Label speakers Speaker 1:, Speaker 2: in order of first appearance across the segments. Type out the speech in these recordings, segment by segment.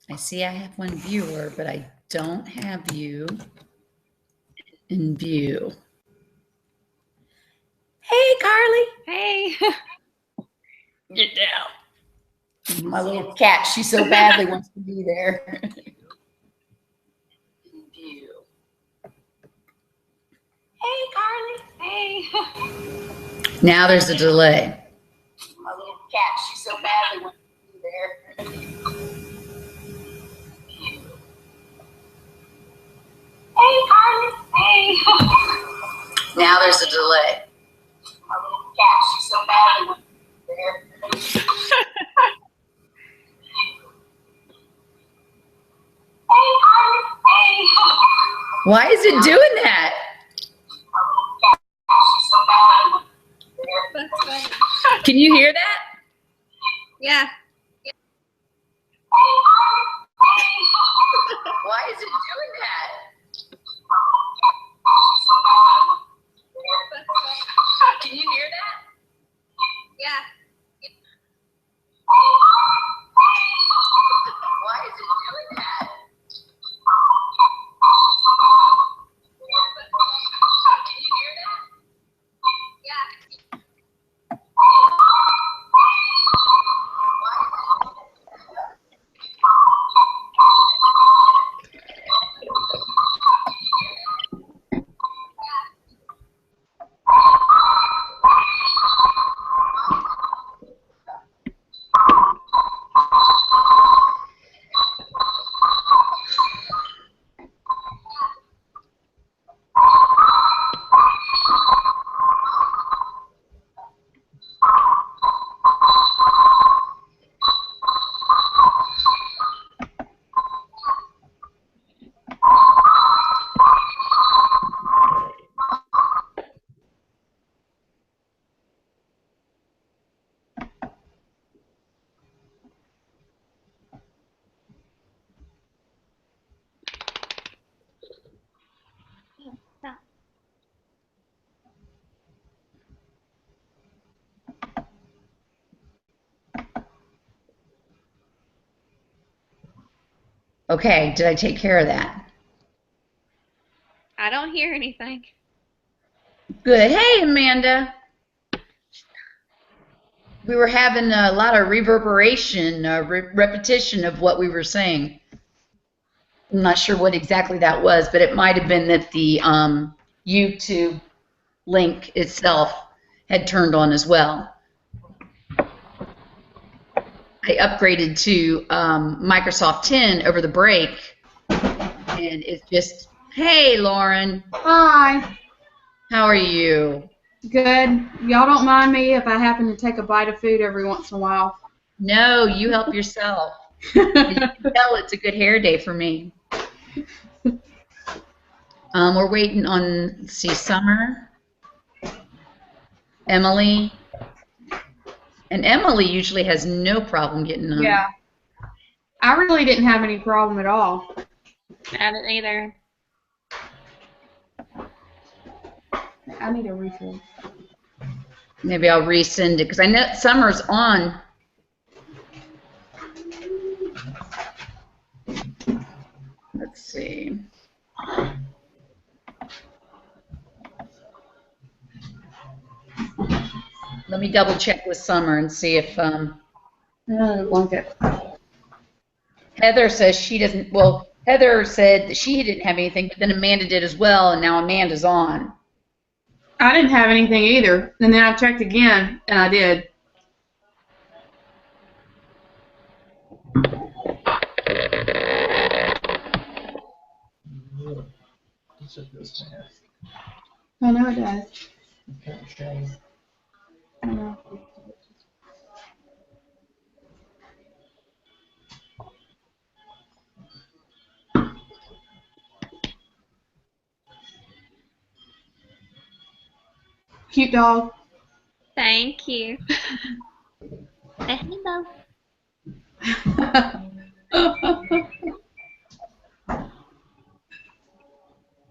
Speaker 1: I see I have one viewer, but I don't have you in view. Hey, Carly.
Speaker 2: Hey.
Speaker 1: Get down. My little cat, she so badly wants to be there. In view. Hey, Carly.
Speaker 2: Hey.
Speaker 1: Now there's a delay. My little cat, she so badly wants to be there. Hey, Carly.
Speaker 2: Hey.
Speaker 1: Now there's a delay. My little cat, she so badly wants to be there. Hey, Carly.
Speaker 2: Hey.
Speaker 1: Why is it doing that? My little cat, she so badly wants to be there.
Speaker 2: That's funny.
Speaker 1: Can you hear that?
Speaker 2: Yeah.
Speaker 1: Why is it doing that?
Speaker 2: That's funny.
Speaker 1: Can you hear that?
Speaker 2: Yeah.
Speaker 1: Why is it doing that? Can you hear that?
Speaker 2: Yeah. Stop.
Speaker 1: Okay, did I take care of that?
Speaker 2: I don't hear anything.
Speaker 1: Good. Hey, Amanda. We were having a lot of reverberation, repetition of what we were saying. I'm not sure what exactly that was, but it might have been that the YouTube link itself had turned on as well. I upgraded to Microsoft 10 over the break, and it's just, hey, Lauren.
Speaker 3: Hi.
Speaker 1: How are you?
Speaker 3: Good. Y'all don't mind me if I happen to take a bite of food every once in a while.
Speaker 1: No, you help yourself. You can tell it's a good hair day for me. We're waiting on, let's see, Summer, Emily, and Emily usually has no problem getting on.
Speaker 3: Yeah. I really didn't have any problem at all.
Speaker 2: I didn't either.
Speaker 3: I need a refill.
Speaker 1: Maybe I'll resend it because I know Summer's on. Let's see. Let me double check with Summer and see if
Speaker 3: Blanket.
Speaker 1: Heather says she doesn't. Well, Heather said that she didn't have anything, but then Amanda did as well, and now Amanda's on.
Speaker 3: I didn't have anything either. And then I checked again, and I did. I know it does. I know. Cute dog.
Speaker 2: Thank you. Say hello.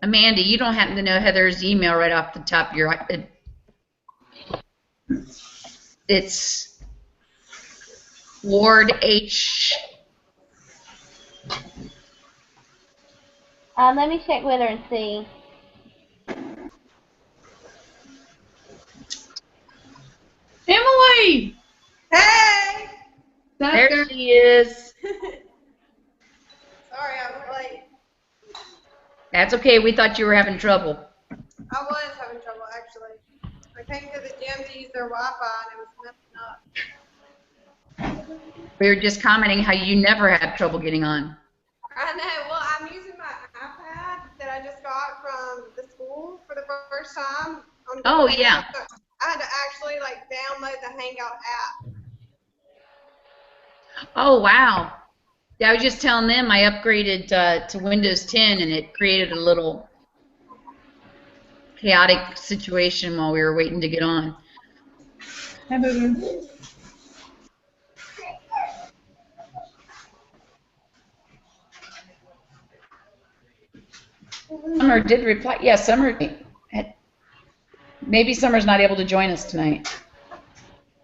Speaker 1: Amanda, you don't happen to know Heather's email right off the top of your. It's Ward H.
Speaker 2: Let me check with her and see.
Speaker 3: Emily!
Speaker 4: Hey!
Speaker 1: There she is.
Speaker 4: Sorry, I was late.
Speaker 1: That's okay. We thought you were having trouble.
Speaker 4: I was having trouble, actually. I came to the gym to use their Wi-Fi, and it was messing up.
Speaker 1: We were just commenting how you never have trouble getting on.
Speaker 4: I know. Well, I'm using my iPad that I just got from the school for the first time.
Speaker 1: Oh, yeah.
Speaker 4: I had to actually, like, download the Hangout app.
Speaker 1: Oh, wow. Yeah, I was just telling them I upgraded to Windows 10, and it created a little chaotic situation while we were waiting to get on.
Speaker 3: Hey, boo-boo.
Speaker 1: Summer did reply. Yeah, Summer. Maybe Summer's not able to join us tonight.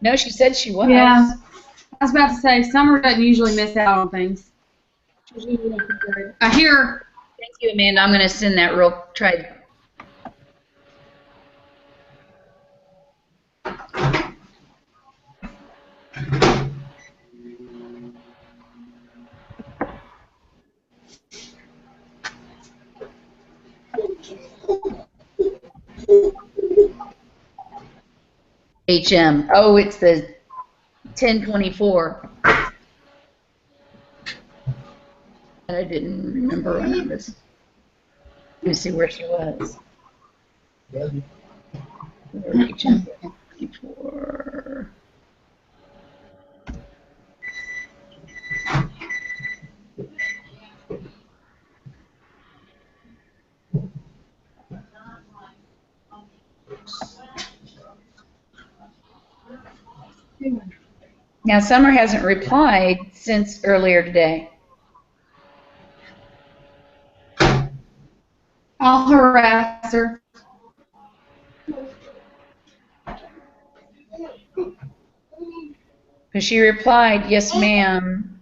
Speaker 1: No, she said she was.
Speaker 3: Yeah. I was about to say, Summer doesn't usually miss out on things. I hear her.
Speaker 1: Thank you, Amanda. I'm going to send that real try. HM. Oh, it's the 1024. And I didn't remember when I was. Let me see where she was. HM 1024. Now, Summer hasn't replied since earlier today.
Speaker 3: I'll harass her.
Speaker 1: Because she replied, yes, ma'am,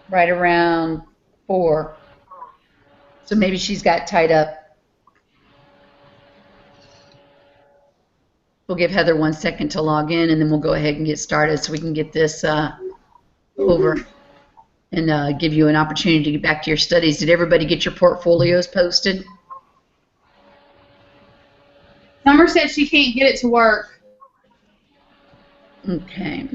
Speaker 1: right around 4. So maybe she's got tied up. We'll give Heather 1 second to log in, and then we'll go ahead and get started so we can get this over and give you an opportunity to get back to your studies. Did everybody get your portfolios posted?
Speaker 3: Summer said she can't get it to work.
Speaker 1: Okay.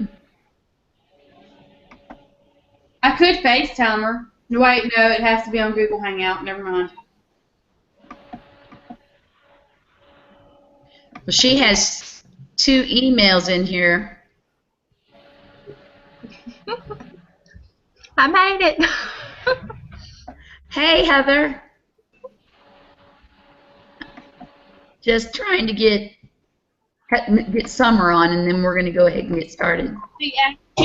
Speaker 3: I could FaceTime her. Wait, no, it has to be on Google Hangout. Never mind.
Speaker 1: Well, she has 2 emails in here.
Speaker 2: I made it.
Speaker 1: Hey, Heather. Just trying to get Summer on, and then we're going to go ahead and get started.
Speaker 3: She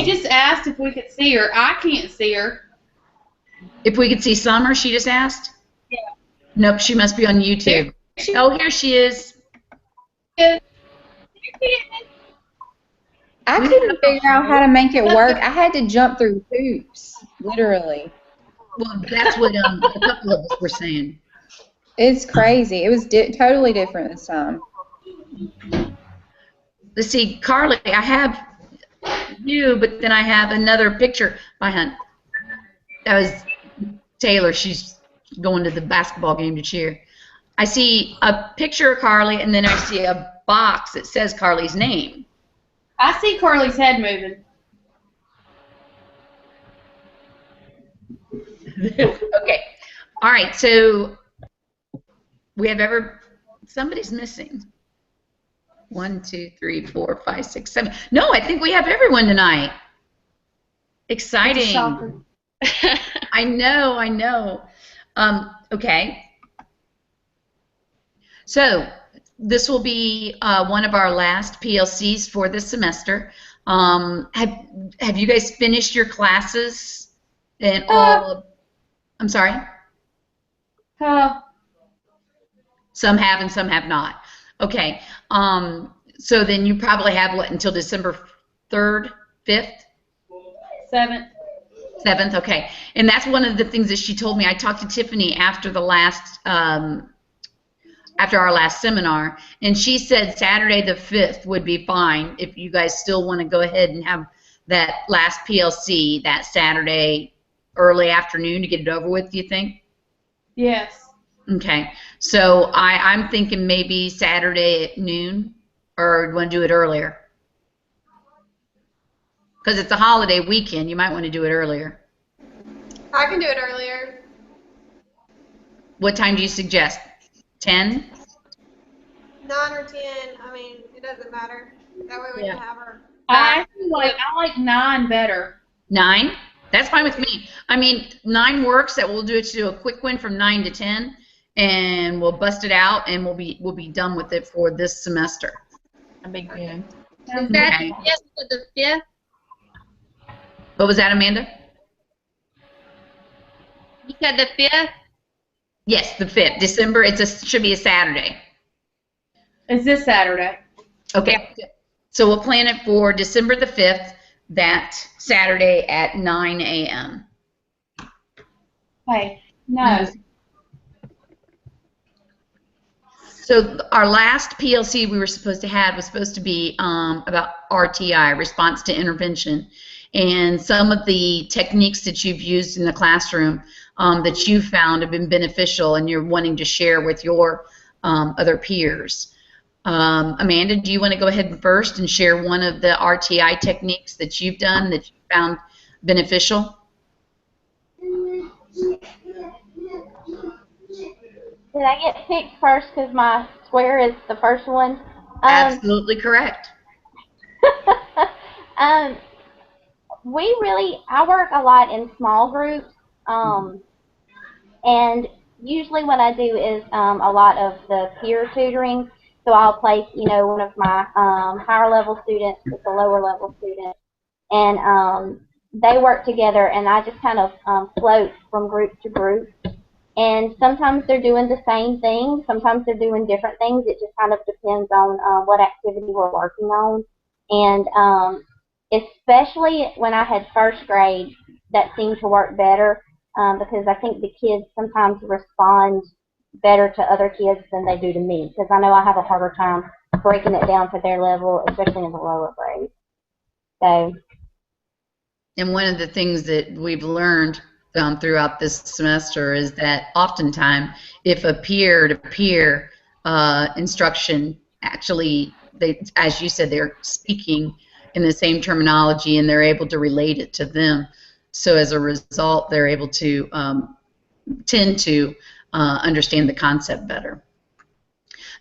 Speaker 3: just asked if we could see her. I can't see her.
Speaker 1: If we could see Summer, she just asked?
Speaker 3: Yeah.
Speaker 1: Nope, she must be on YouTube. Oh, here she is.
Speaker 5: I couldn't figure out how to make it work. I had to jump through hoops, literally.
Speaker 1: Well, that's what a couple of us were saying.
Speaker 5: It's crazy. It was totally different this time.
Speaker 1: Let's see, Carly, I have you, but then I have another picture by Hunt. That was Taylor. She's going to the basketball game to cheer. I see a picture of Carly, and then I see a box that says Carly's name.
Speaker 3: I see Carly's head moving.
Speaker 1: Okay. All right, so we have somebody's missing. 1, 2, 3, 4, 5, 6, 7. No, I think we have everyone tonight. Exciting. I know. Okay. So this will be one of our last PLCs for this semester. Have you guys finished your classes and all? I'm sorry. Some have and some have not. Okay. So then you probably have what until December 3rd, 5th?
Speaker 3: 7th.
Speaker 1: 7th, okay. And that's one of the things that she told me. I talked to Tiffany after the last, after our last seminar, and she said Saturday the 5th would be fine if you guys still want to go ahead and have that last PLC that Saturday early afternoon to get it over with, do you think?
Speaker 3: Yes.
Speaker 1: Okay. So I'm thinking maybe Saturday at noon, or you want to do it earlier? Because it's a holiday weekend, you might want to do it earlier.
Speaker 4: I can do it earlier.
Speaker 1: What time do you suggest? 10?
Speaker 4: 9 or 10. I mean, it doesn't matter. That way we can have her.
Speaker 3: I like 9 better.
Speaker 1: 9? That's fine with me. I mean, 9 works. That we'll do a quick one from 9 to 10, and we'll bust it out, and we'll be done with it for this semester.
Speaker 6: A big good.
Speaker 3: Is
Speaker 6: that
Speaker 1: Okay.
Speaker 6: yes for the 5th?
Speaker 1: What was that, Amanda?
Speaker 6: You said the 5th?
Speaker 1: Yes, the 5th. December. Should be a Saturday.
Speaker 3: It's this Saturday.
Speaker 1: Okay. So we'll plan it for December the 5th, that Saturday at 9 a.m.
Speaker 3: Hey, no.
Speaker 1: So our last PLC we were supposed to have was supposed to be about RTI, response to intervention, and some of the techniques that you've used in the classroom that you found have been beneficial, and you're wanting to share with your other peers. Amanda, do you want to go ahead and first and share one of the RTI techniques that you've done that you found beneficial?
Speaker 2: Did I get picked first because my square is the first one?
Speaker 1: Absolutely correct.
Speaker 2: I work a lot in small groups, and usually what I do is a lot of the peer tutoring. So I'll place, one of my higher level students with the lower level student, and they work together, and I just kind of float from group to group. And sometimes they're doing the same thing, sometimes they're doing different things. It just kind of depends on what activity we're working on. And especially when I had first grade, that seemed to work better because I think the kids sometimes respond better to other kids than they do to me, because I know I have a harder time breaking it down to their level, especially in the lower grades. So.
Speaker 1: And one of the things that we've learned throughout this semester is that oftentimes if a peer-to-peer instruction, actually, as you said, they're speaking in the same terminology and they're able to relate it to them. So as a result, they're able to tend to understand the concept better.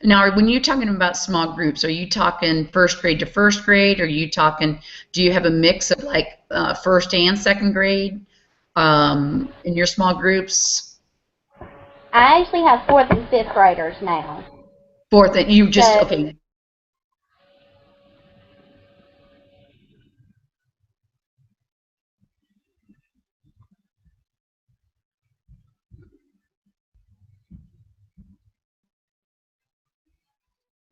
Speaker 1: Now, when you're talking about small groups, are you talking first grade to first grade? Or are you talking, do you have a mix of like first and second grade in your small groups?
Speaker 2: I actually have 4th and 5th graders now.
Speaker 1: 4th, and you just,
Speaker 2: So,
Speaker 1: okay.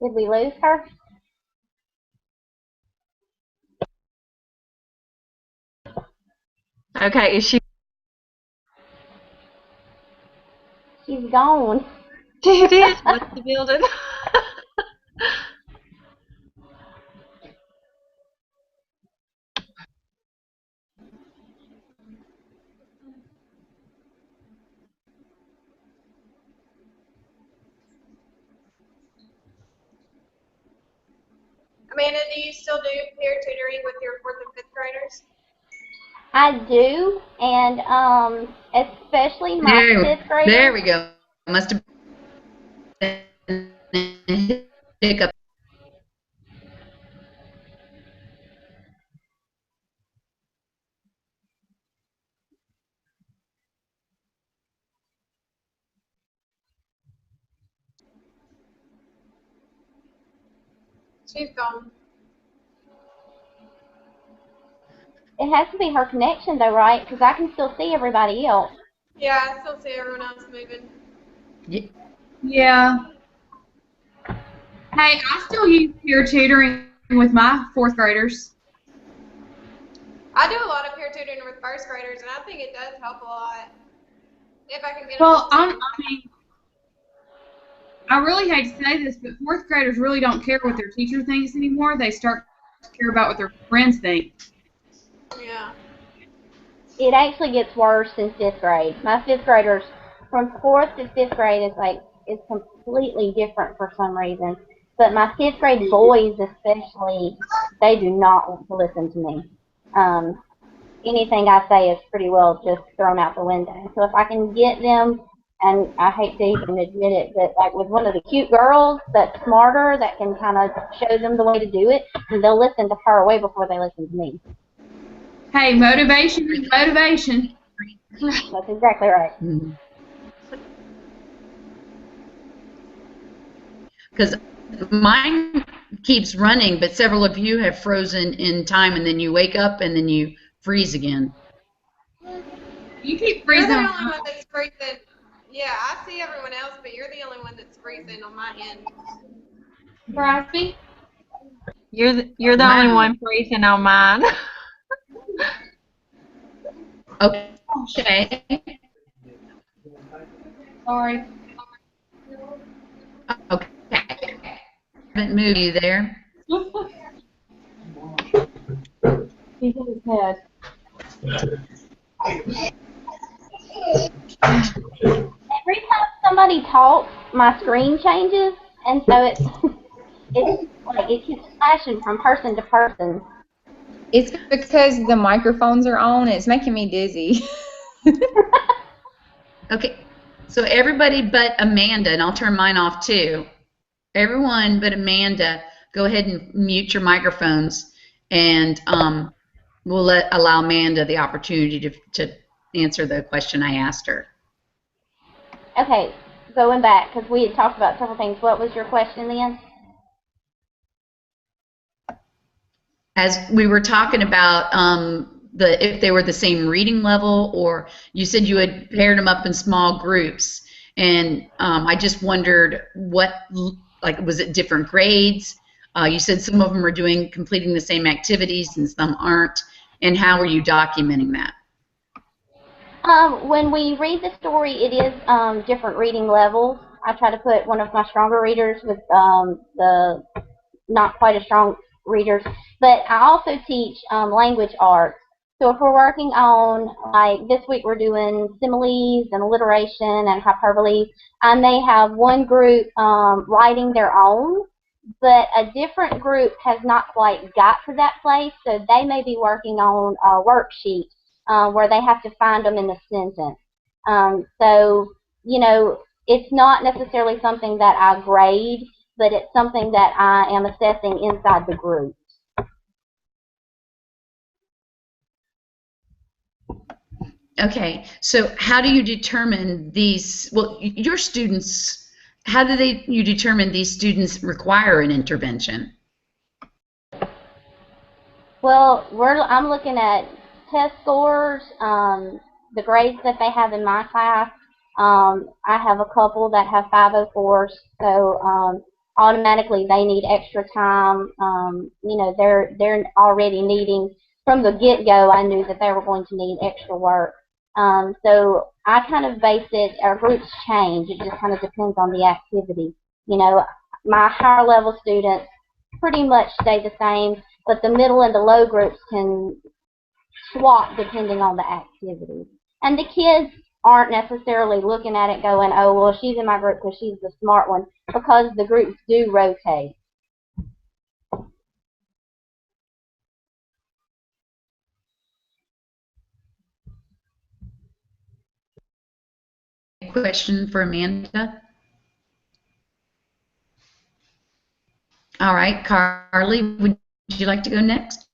Speaker 2: did we lose her?
Speaker 6: Okay, is she?
Speaker 2: She's gone.
Speaker 6: She did. What's the building?
Speaker 4: Amanda, do you still do peer tutoring with your 4th and 5th graders?
Speaker 2: I do, and especially my 5th graders.
Speaker 1: There we go. Must have been a hiccup.
Speaker 4: She's gone.
Speaker 2: It has to be her connection, though, right? Because I can still see everybody else.
Speaker 4: Yeah, I still see everyone else moving.
Speaker 3: Yeah. Hey, I still use peer tutoring with my 4th graders.
Speaker 4: I do a lot of peer tutoring with first graders, and I think it does help a lot. If I can get
Speaker 3: Well,
Speaker 4: them.
Speaker 3: I really hate to say this, but fourth graders really don't care what their teacher thinks anymore. They start to care about what their friends think.
Speaker 4: Yeah.
Speaker 2: It actually gets worse in fifth grade. My fifth graders, from fourth to fifth grade, is completely different for some reason. But my fifth grade boys, especially, they do not want to listen to me. Anything I say is pretty well just thrown out the window. So if I can get them, and I hate to even admit it, but like with one of the cute girls that's smarter, that can kind of show them the way to do it, and they'll listen to her way before they listen to me.
Speaker 3: Hey, motivation is motivation.
Speaker 2: That's exactly right.
Speaker 1: Because mine keeps running, but several of you have frozen in time, and then you wake up and then you freeze again.
Speaker 3: You keep
Speaker 4: You're
Speaker 3: freezing.
Speaker 4: the only one that's freezing. Yeah, I see everyone else, but you're the only one that's freezing on my end.
Speaker 3: Crosby?
Speaker 6: You're the only one freezing on mine.
Speaker 1: Okay.
Speaker 3: Sorry.
Speaker 1: Okay. Haven't moved you there.
Speaker 3: He hit his head.
Speaker 2: Every time somebody talks, my screen changes, and so it's like it keeps flashing from person to person.
Speaker 5: It's because the microphones are on. It's making me dizzy.
Speaker 1: Okay. So everybody but Amanda, and I'll turn mine off too. Everyone but Amanda, go ahead and mute your microphones, and we'll allow Amanda the opportunity to answer the question I asked her.
Speaker 2: Okay, going back, because we had talked about several things. What was your question then?
Speaker 1: As we were talking about if they were the same reading level, or you said you had paired them up in small groups, and I just wondered was it different grades? You said some of them are completing the same activities and some aren't, and how are you documenting that?
Speaker 2: When we read the story, it is different reading levels. I try to put one of my stronger readers with the not quite as strong readers, but I also teach language arts. So if we're working on, like this week we're doing similes and alliteration and hyperbole, I may have one group writing their own, but a different group has not quite got to that place, so they may be working on a worksheet where they have to find them in the sentence. So, you know, it's not necessarily something that I grade, but it's something that I am assessing inside the group.
Speaker 1: Okay, so how do you determine these? Well, your students, how do you determine these students require an intervention?
Speaker 2: Well, I'm looking at test scores, the grades that they have in my class. I have a couple that have 504s, so automatically they need extra time. You know, they're already needing, from the get-go, I knew that they were going to need extra work. So I kind of base it, our groups change. It just kind of depends on the activity. You know, my higher level students pretty much stay the same, but the middle and the low groups can swap depending on the activity. And the kids aren't necessarily looking at it going, oh, well, she's in my group because she's the smart one, because the groups do rotate.
Speaker 1: Question for Amanda. All right, Carly, would you like to go next?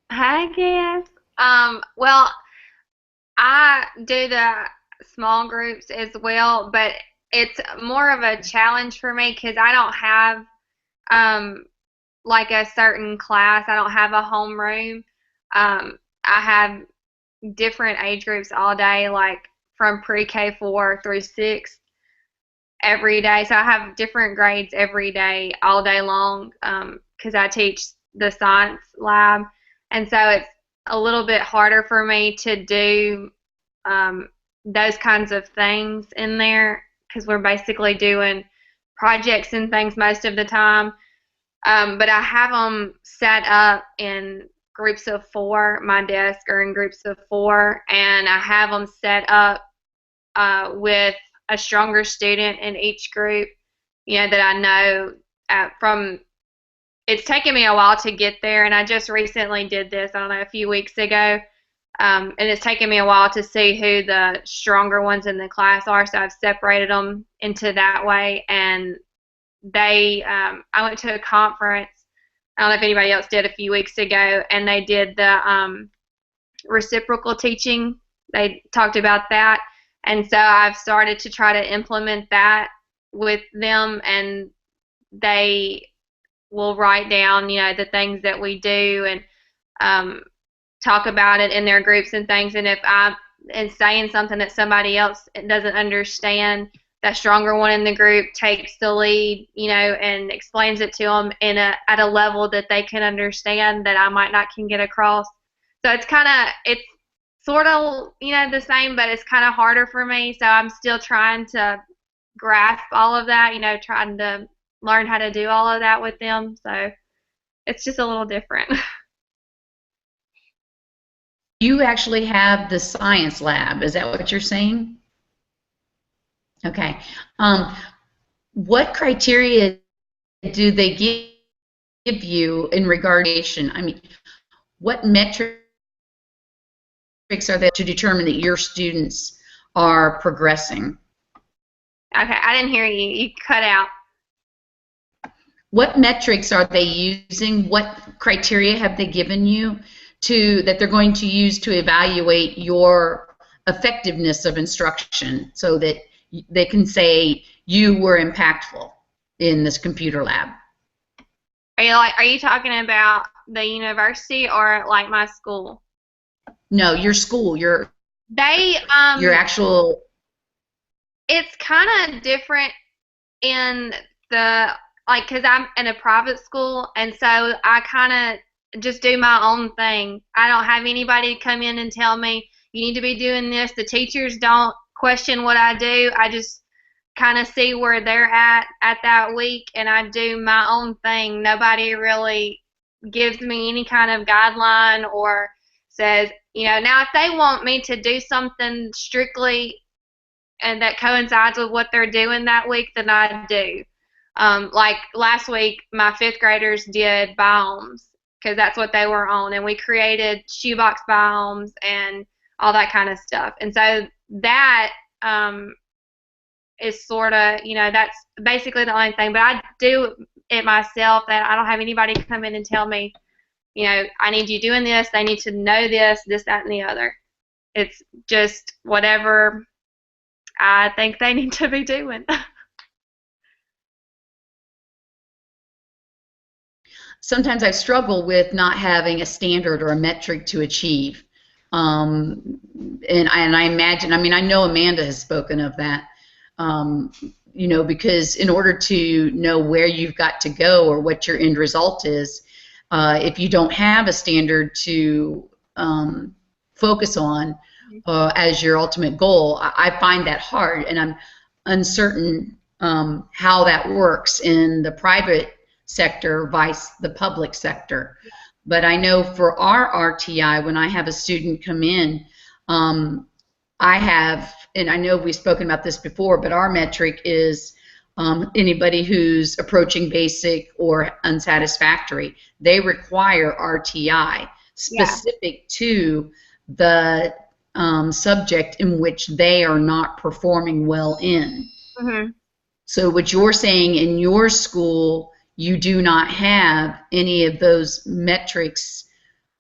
Speaker 6: I guess. Well, I do the small groups as well, but it's more of a challenge for me because I don't have like a certain class. I don't have a homeroom. I have different age groups all day, like from pre-K 4 through 6. every day. So I have different grades every day, all day long, because I teach the science lab. And so it's a little bit harder for me to do those kinds of things in there because we're basically doing projects and things most of the time. But I have them set up in groups of 4. My desk are in groups of 4, and I have them set up with a stronger student in each group, that I know from. It's taken me a while to get there, and I just recently did this, I don't know, a few weeks ago. And it's taken me a while to see who the stronger ones in the class are, so I've separated them into that way. And I went to a conference, I don't know if anybody else did, a few weeks ago, and they did the reciprocal teaching. They talked about that. And so I've started to try to implement that with them, and they will write down, the things that we do and talk about it in their groups and things. And if I'm saying something that somebody else doesn't understand, that stronger one in the group takes the lead, and explains it to them at a level that they can understand that I might not can get across. So it's sort of, the same, but it's kind of harder for me. So I'm still trying to grasp all of that, trying to learn how to do all of that with them. So it's just a little different.
Speaker 1: You actually have the science lab. Is that what you're saying? Okay. What criteria do they give you in regardation? I mean, what metrics are there to determine that your students are progressing?
Speaker 6: Okay, I didn't hear you. You cut out.
Speaker 1: What metrics are they using? What criteria have they given you that they're going to use to evaluate your effectiveness of instruction so that they can say you were impactful in this computer lab?
Speaker 6: Are you talking about the university or like my school?
Speaker 1: No, your school, your actual.
Speaker 6: It's kind of different in because I'm in a private school, and so I kind of just do my own thing. I don't have anybody come in and tell me you need to be doing this. The teachers don't question what I do. I just kind of see where they're at that week, and I do my own thing. Nobody really gives me any kind of guideline or says, now if they want me to do something strictly and that coincides with what they're doing that week, then I do. Like last week, my 5th graders did biomes because that's what they were on, and we created shoebox biomes and all that kind of stuff. And so that is sort of, that's basically the only thing. But I do it myself. That I don't have anybody come in and tell me, I need you doing this. They need to know this, that, and the other. It's just whatever I think they need to be doing.
Speaker 1: Sometimes I struggle with not having a standard or a metric to achieve. And I imagine, I know Amanda has spoken of that, because in order to know where you've got to go or what your end result is, if you don't have a standard to focus on as your ultimate goal, I find that hard, and I'm uncertain how that works in the private sector vice the public sector. But I know for our RTI, when I have a student come in, I have, and I know we've spoken about this before, but our metric is anybody who's approaching basic or unsatisfactory. They require RTI specific to the subject in which they are not performing well in.
Speaker 6: Mm-hmm.
Speaker 1: So what you're saying, in your school, you do not have any of those metrics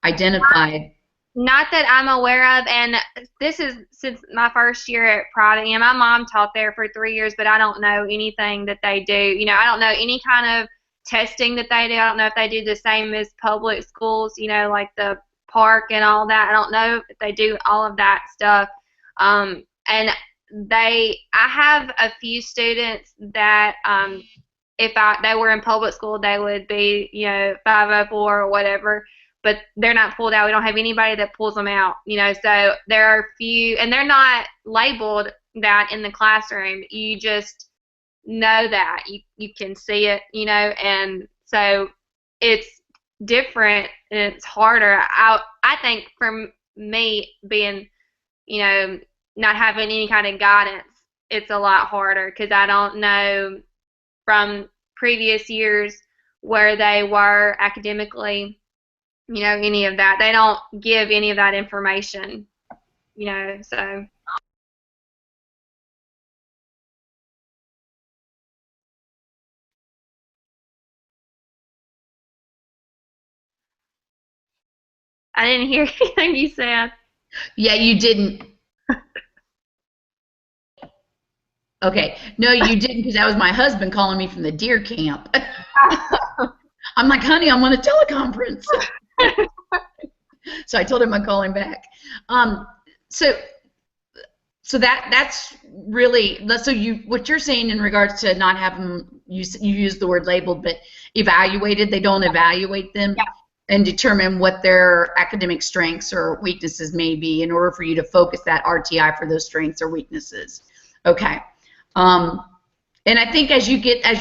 Speaker 1: identified?
Speaker 6: Not that I'm aware of, and this is since my first year at private. My mom taught there for 3 years, but I don't know anything that they do. I don't know any kind of testing that they do. I don't know if they do the same as public schools, like the park and all that. I don't know if they do all of that stuff. And I have a few students that if they were in public school, they would be, 504 or whatever, but they're not pulled out. We don't have anybody that pulls them out, so there are a few, and they're not labeled that in the classroom. You just know that. You can see it, and so it's different and it's harder. I think for me being, not having any kind of guidance, it's a lot harder because I don't know from previous years where they were academically, any of that. They don't give any of that information, so. I didn't hear anything you said.
Speaker 1: Yeah, you didn't. Okay. No, you didn't, because that was my husband calling me from the deer camp. I'm like, honey, I'm on a teleconference. So I told him I'd call him back. So that's really, so what you're saying in regards to not having, you use the word labeled, but evaluated, they don't evaluate them and determine what their academic strengths or weaknesses may be in order for you to focus that RTI for those strengths or weaknesses. Okay. And I think as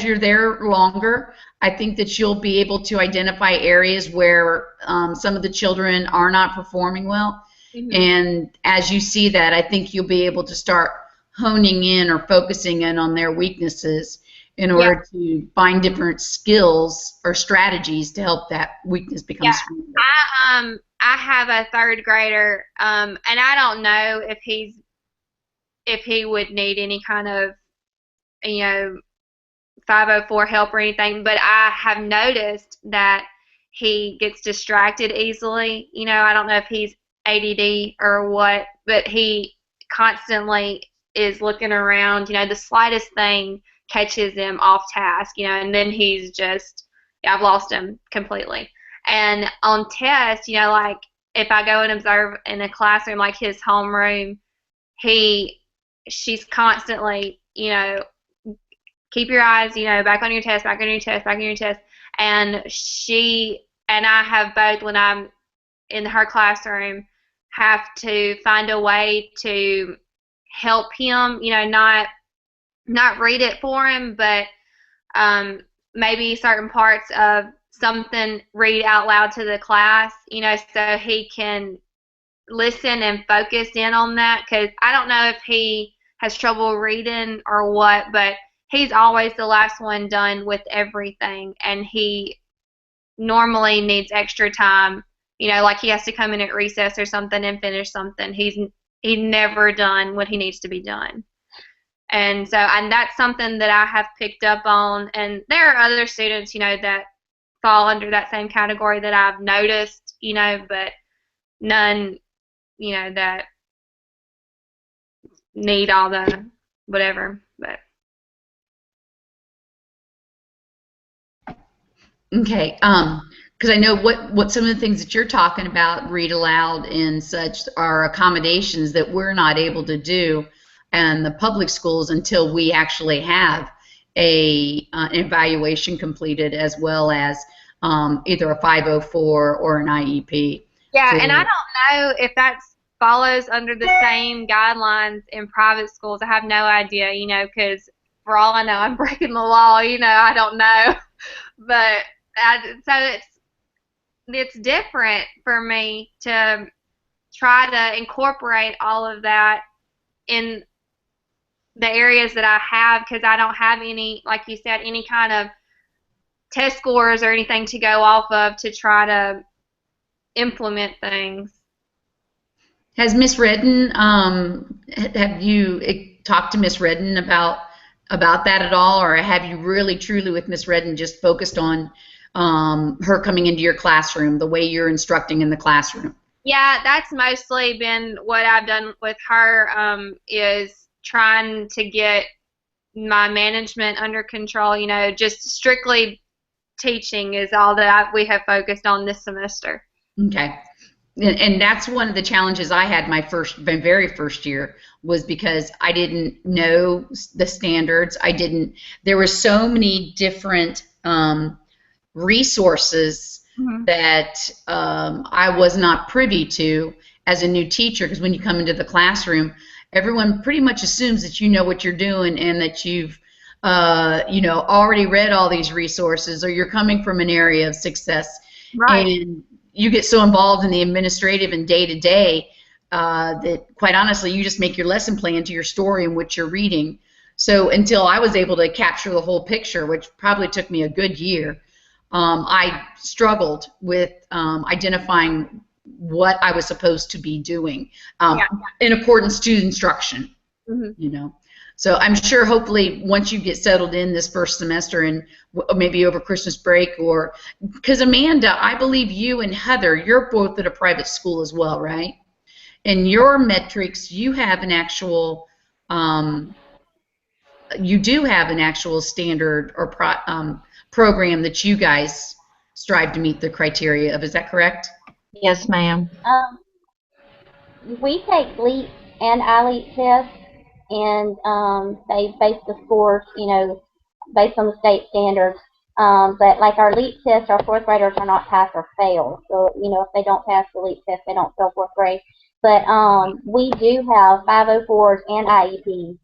Speaker 1: you're there longer, I think that you'll be able to identify areas where some of the children are not performing well. Mm-hmm. And as you see that, I think you'll be able to start honing in or focusing in on their weaknesses in order to find different skills or strategies to help that weakness become stronger.
Speaker 6: I have a third grader, and I don't know if he would need any kind of 504 help or anything, but I have noticed that he gets distracted easily. I don't know if he's ADD or what, but he constantly is looking around. The slightest thing catches him off task, and then he's just, I've lost him completely. And on tests, like if I go and observe in a classroom like his homeroom, she's constantly, keep your eyes, back on your test, back on your test, back on your test. And she and I have both, when I'm in her classroom, have to find a way to help him, not read it for him, but maybe certain parts of something read out loud to the class, so he can listen and focus in on that. Because I don't know if he has trouble reading or what, but he's always the last one done with everything, and he normally needs extra time. Like he has to come in at recess or something and finish something. He's never done what he needs to be done. And so, and that's something that I have picked up on. And there are other students, that fall under that same category that I've noticed, but none, that need all the whatever. But
Speaker 1: okay, because I know what some of the things that you're talking about, read aloud and such, are accommodations that we're not able to do in the public schools until we actually have an evaluation completed, as well as either a 504 or an IEP.
Speaker 6: Yeah, and I don't know if that follows under the same guidelines in private schools. I have no idea, because for all I know, I'm breaking the law. I don't know, but so it's different for me to try to incorporate all of that in the areas that I have, because I don't have any, like you said, any kind of test scores or anything to go off of to try to implement things.
Speaker 1: Has Miss Redden, have you talked to Miss Redden about that at all, or have you really truly with Miss Redden just focused on her coming into your classroom, the way you're instructing in the classroom?
Speaker 6: Yeah, that's mostly been what I've done with her, is trying to get my management under control. Just strictly teaching is all that we have focused on this semester.
Speaker 1: Okay. And that's one of the challenges I had my very first year, was because I didn't know the standards. There were so many different resources that I was not privy to as a new teacher, because when you come into the classroom, everyone pretty much assumes that you know what you're doing and that you've already read all these resources, or you're coming from an area of success.
Speaker 6: Right.
Speaker 1: And you get so involved in the administrative and day-to-day that, quite honestly, you just make your lesson plan to your story and what you're reading. So until I was able to capture the whole picture, which probably took me a good year, I struggled with identifying what I was supposed to be doing in accordance to instruction. So I'm sure, hopefully, once you get settled in this first semester, and maybe over Christmas break, or because Amanda, I believe you and Heather, you're both at a private school as well, right? In your metrics, you have an actual, you do have an actual standard or program that you guys strive to meet the criteria of. Is that correct?
Speaker 7: Yes, ma'am.
Speaker 2: We take LEAP and iLEAP tests, and they base the scores, based on the state standards. But like our LEAP test, our fourth graders are not pass or fail. So, if they don't pass the LEAP test, they don't fail fourth grade. But we do have 504s and IEPs.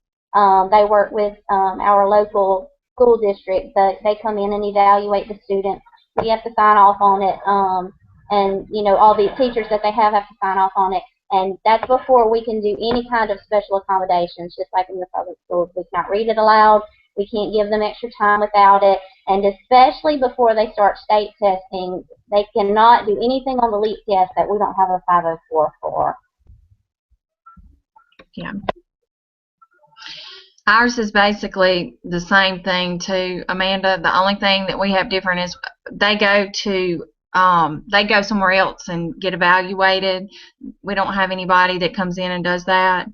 Speaker 2: They work with our local school district, but they come in and evaluate the students. We have to sign off on it, and all the teachers that they have to sign off on it. And that's before we can do any kind of special accommodations, just like in the public schools. We can't read it aloud. We can't give them extra time without it. And especially before they start state testing, they cannot do anything on the LEAP test that we don't have a 504 for.
Speaker 7: Yeah. Ours is basically the same thing too, Amanda. The only thing that we have different is they go somewhere else and get evaluated. We don't have anybody that comes in and does that.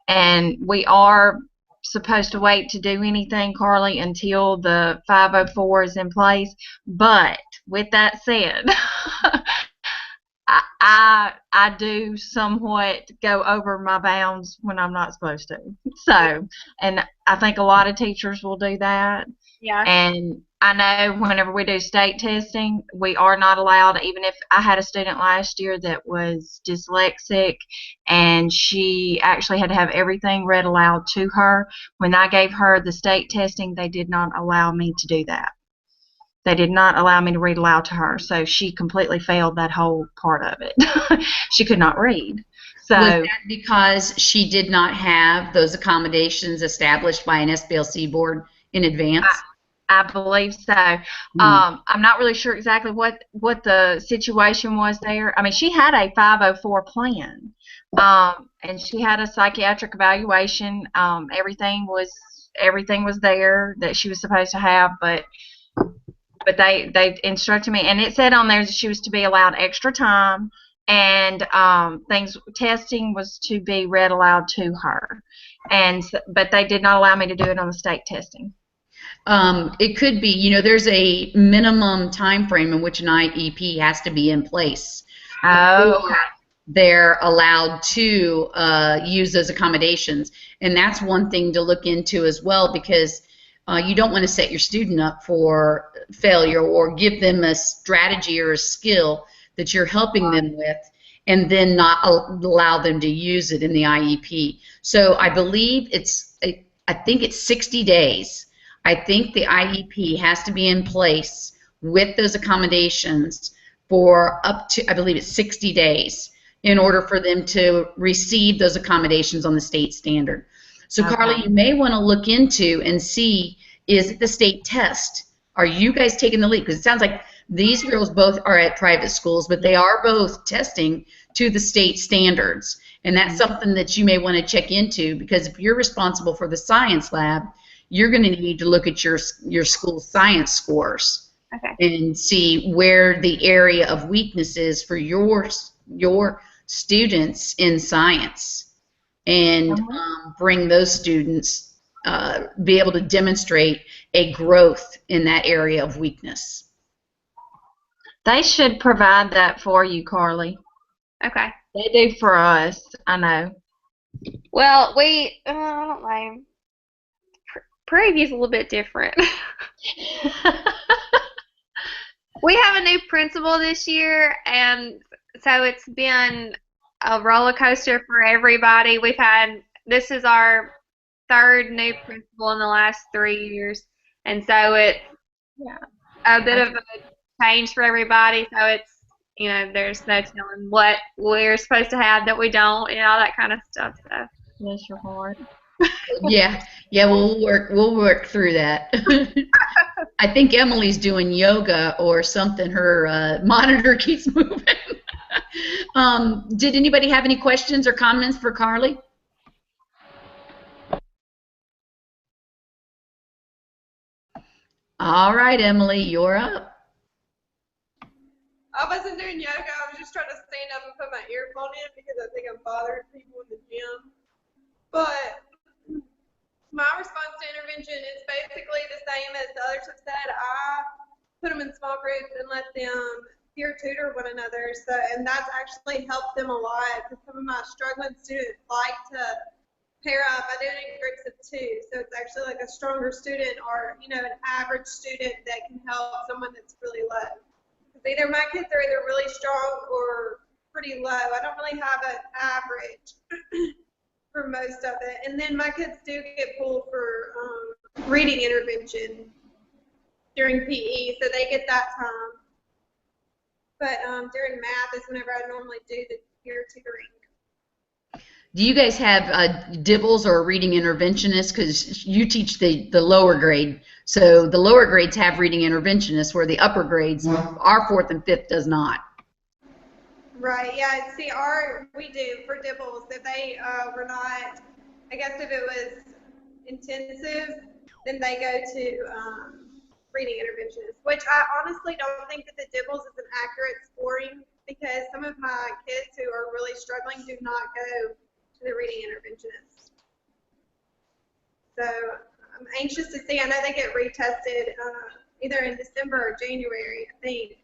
Speaker 7: And we are supposed to wait to do anything, Carly, until the 504 is in place. But with that said, I do somewhat go over my bounds when I'm not supposed to. So, and I think a lot of teachers will do that.
Speaker 6: Yeah.
Speaker 7: And I know whenever we do state testing, we are not allowed, even if I had a student last year that was dyslexic, and she actually had to have everything read aloud to her. When I gave her the state testing, they did not allow me to do that. They did not allow me to read aloud to her, so she completely failed that whole part of it. She could not read. So,
Speaker 1: was that because she did not have those accommodations established by an SBLC board in advance?
Speaker 7: I believe so. I'm not really sure exactly what the situation was there. I mean, she had a 504 plan, and she had a psychiatric evaluation. Everything was there that she was supposed to have, but they instructed me, and it said on there that she was to be allowed extra time, and testing was to be read aloud to her, but they did not allow me to do it on the state testing.
Speaker 1: It could be, there's a minimum time frame in which an IEP has to be in place.
Speaker 7: Oh, okay.
Speaker 1: They're allowed to use those accommodations, and that's one thing to look into as well, because you don't want to set your student up for failure or give them a strategy or a skill that you're helping them with and then not allow them to use it in the IEP. So I believe I think it's 60 days. I think the IEP has to be in place with those accommodations for up to, I believe it's 60 days in order for them to receive those accommodations on the state standard. So, okay. Carly, you may want to look into and see, is it the state test? Are you guys taking the lead? Because it sounds like these girls both are at private schools, but they are both testing to the state standards. And that's something that you may want to check into, because if you're responsible for the science lab, you're going to need to look at your school science scores, okay, and see where the area of weakness is for your students in science, and bring those students, be able to demonstrate a growth in that area of weakness.
Speaker 7: They should provide that for you, Carly.
Speaker 6: Okay.
Speaker 7: They do for us, I know.
Speaker 6: Well, we, I don't know. Prairie View's a little bit different. We have a new principal this year, and so it's been a roller coaster for everybody. This is our third new principal in the last 3 years, and so it's
Speaker 7: Yeah.
Speaker 6: a bit of a change for everybody. So there's no telling what we're supposed to have that we don't, and all that kind of stuff. So.
Speaker 7: Bless your heart.
Speaker 1: Yeah, we'll work through that. I think Emily's doing yoga or something. Her monitor keeps moving. Did anybody have any questions or comments for Carly? All right, Emily, you're up.
Speaker 4: I wasn't doing yoga. I was just trying to stand up and put my earphone in because I think I'm bothering people in the gym. But my response to intervention is basically the same as the others have said. I put them in small groups and let them peer tutor one another. And that's actually helped them a lot because some of my struggling students like to pair up. I do it in groups of 2, so it's actually like a stronger student or an average student that can help someone that's really low. Because either my kids are either really strong or pretty low. I don't really have an average for most of it. And then my kids do get pulled for reading intervention during PE, so they get that time. But during math is whenever I normally do the peer tutoring.
Speaker 1: Do you guys have DIBBLs or reading interventionists? Because you teach the lower grade, so the lower grades have reading interventionists, where the upper grades, our 4th and 5th, does not.
Speaker 4: Right. Yeah. See, we do for DIBBLs. If they were not, I guess if it was intensive, then they go to reading interventionists. Which I honestly don't think that the DIBBLs is an accurate scoring because some of my kids who are really struggling do not go to the reading interventionist. So I'm anxious to see. I know they get retested either in December or January, I think.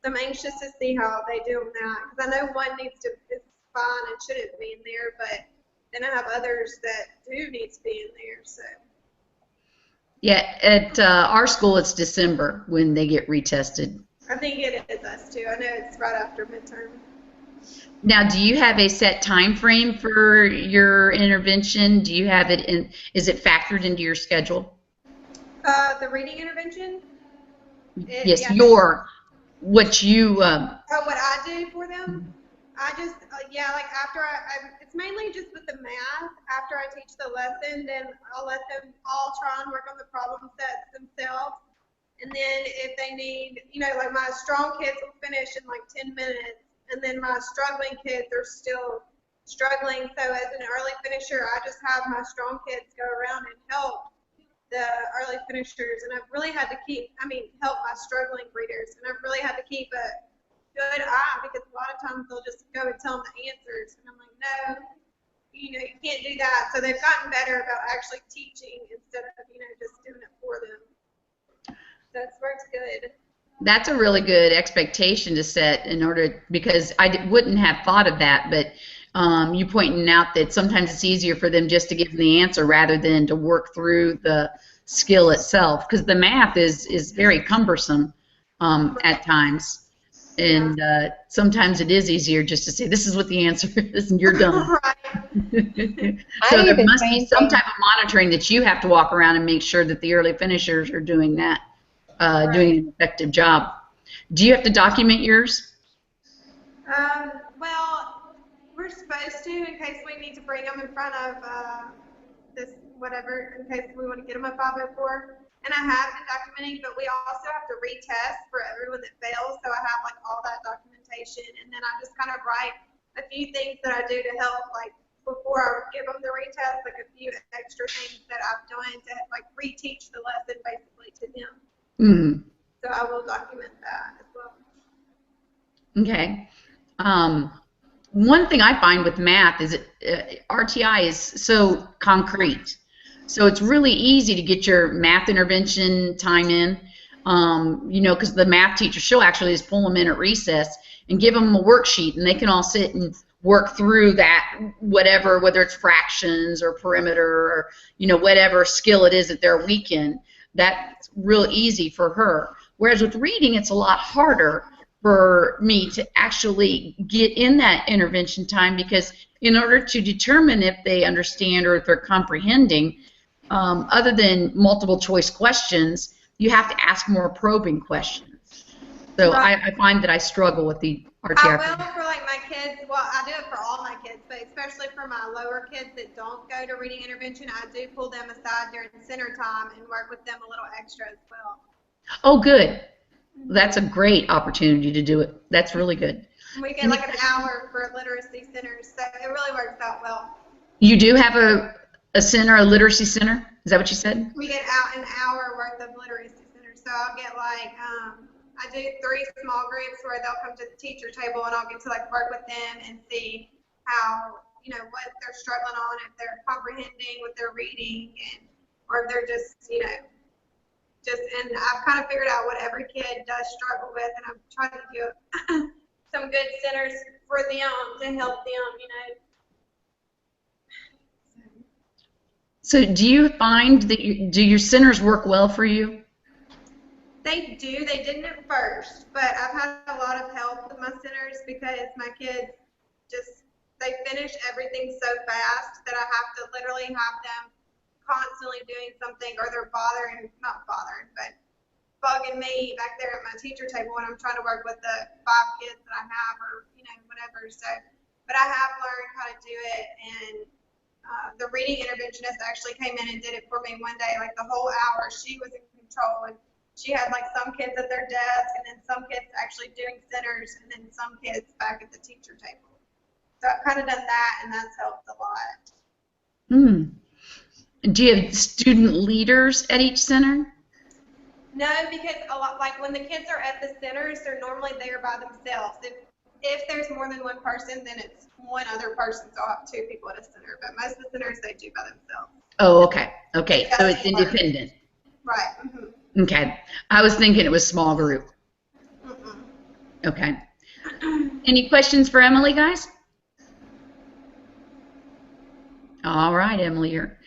Speaker 4: So I'm anxious to see how they do on that because I know one is fine and shouldn't be in there, but then I have others that do need to be in there. So.
Speaker 1: Yeah, at our school it's December when they get retested.
Speaker 4: I think it is us too. I know it's right after midterm.
Speaker 1: Now, do you have a set time frame for your intervention? Do you have it in? Is it factored into your schedule?
Speaker 4: The reading intervention.
Speaker 1: Yes,
Speaker 4: yeah.
Speaker 1: What you.
Speaker 4: What I do for them. I just like after it's mainly just with the math. After I teach the lesson, then I'll let them all try and work on the problem sets themselves. And then if they need, like my strong kids will finish in like 10 minutes. And then my struggling kids are still struggling. So as an early finisher, I just have my strong kids go around and help the early finishers. And I've really had to help my struggling readers. And I've really had to keep a good eye because a lot of times they'll just go and tell them the answers. And I'm like, no, you can't do that. So they've gotten better about actually teaching instead of, just doing it for them. So it's worked good.
Speaker 1: That's a really good expectation to set because I wouldn't have thought of that, but you pointing out that sometimes it's easier for them just to give the answer rather than to work through the skill itself, because the math is very cumbersome at times, and sometimes it is easier just to say this is what the answer is and you're done. So there must be some type of monitoring that you have to walk around and make sure that the early finishers are doing that. Doing an effective job. Do you have to document yours?
Speaker 4: Well, we're supposed to in case we need to bring them in front of this whatever, in case we want to get them a 504. And I have been documenting, but we also have to retest for everyone that fails. So I have like all that documentation, and then I just kind of write a few things that I do to help, like before I give them the retest, like a few extra things that I've done to like reteach the lesson basically to them.
Speaker 1: Mm-hmm.
Speaker 4: So I will document that as well.
Speaker 1: Okay. One thing I find with math is RTI is so concrete. So it's really easy to get your math intervention time in, because the math teacher, she'll actually just pull them in at recess and give them a worksheet, and they can all sit and work through that, whatever, whether it's fractions or perimeter or, you know, whatever skill it is that they're weak in. That's real easy for her. Whereas with reading, it's a lot harder for me to actually get in that intervention time, because in order to determine if they understand or if they're comprehending, other than multiple choice questions, you have to ask more probing questions. So I find that I struggle with the RTI.
Speaker 4: I will for like my kids. Well, I do it for all my kids, but especially for my lower kids that don't go to reading intervention, I do pull them aside during center time and work with them a little extra as well.
Speaker 1: Oh, good. That's a great opportunity to do it. That's really good.
Speaker 4: We get like an hour for literacy centers, so it really works out well.
Speaker 1: You do have a center, a literacy center? Is that what you said?
Speaker 4: We get out an hour worth of literacy centers, so I'll get like I do 3 small groups where they'll come to the teacher table, and I'll get to like work with them and see how, you know, what they're struggling on, if they're comprehending what they're reading, and or if they're just, you know, and I've kind of figured out what every kid does struggle with, and I'm trying to do some good centers for them to help them, you know.
Speaker 1: So do you find that do your centers work well for you?
Speaker 4: They do. They didn't at first, but I've had a lot of help with my centers because my kids they finish everything so fast that I have to literally have them constantly doing something, or they're not bothering, but bugging me back there at my teacher table when I'm trying to work with the 5 kids that I have, or, you know, whatever. So, but I have learned how to do it, and the reading interventionist actually came in and did it for me one day, like the whole hour. She was in control, and she had like some kids at their desk, and then some kids actually doing centers, and then some kids back at the teacher table. So I've kind of done that, and that's helped a lot.
Speaker 1: Do you have student leaders at each center?
Speaker 4: No, because a lot, like when the kids are at the centers, they're normally there by themselves. If there's more than one person, then it's one other person, so I'll have 2 people at a center. But most of the centers, they do by themselves.
Speaker 1: Oh, okay. Okay, so it's independent.
Speaker 4: Right.
Speaker 1: Okay. I was thinking it was small group. Okay. Any questions for Emily, guys? All right, Emily, here.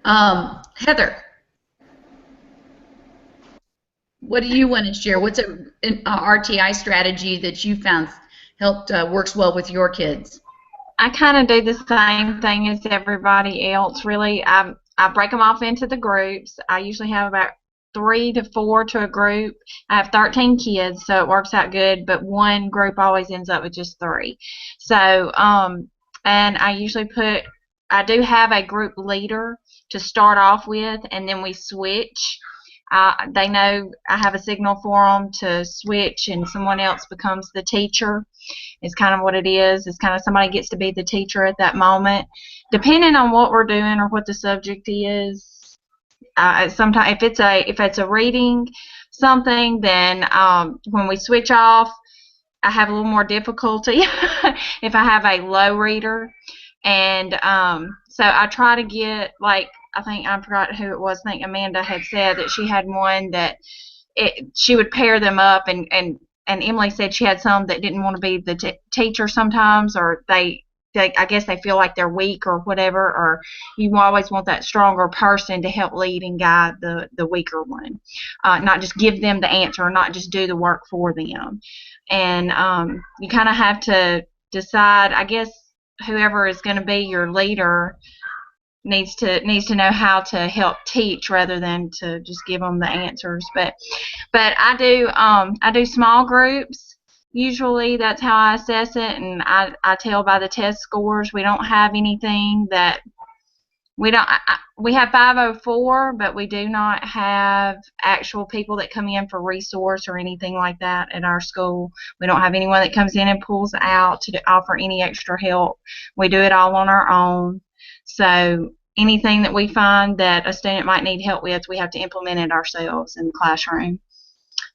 Speaker 1: Heather, what do you want to share? What's an RTI strategy that you found helped works well with your kids?
Speaker 7: I kind of do the same thing as everybody else, really. I break them off into the groups. I usually have about 3 to 4 to a group. I have 13 kids, so it works out good, but one group always ends up with just 3. So, and I do have a group leader to start off with, and then we switch. They know I have a signal for them to switch, and someone else becomes the teacher. It's kind of what it is. It's kind of somebody gets to be the teacher at that moment. Depending on what we're doing or what the subject is, sometimes if it's a reading something, then when we switch off, I have a little more difficulty if I have a low reader. And so I try to get, like, I forgot who it was. I think Amanda had said that she had one that she would pair them up, and Emily said she had some that didn't want to be the teacher sometimes, or I guess they feel like they're weak or whatever, or you always want that stronger person to help lead and guide the weaker one, not just give them the answer, or not just do the work for them. And you kind of have to decide, I guess, whoever is going to be your leader needs to know how to help teach rather than to just give them the answers. But I do small groups. Usually that's how I assess it, and I tell by the test scores. We don't have anything that we have 504, but we do not have actual people that come in for resource or anything like that at our school. We don't have anyone that comes in and pulls out to offer any extra help. We do it all on our own. So anything that we find that a student might need help with, we have to implement it ourselves in the classroom.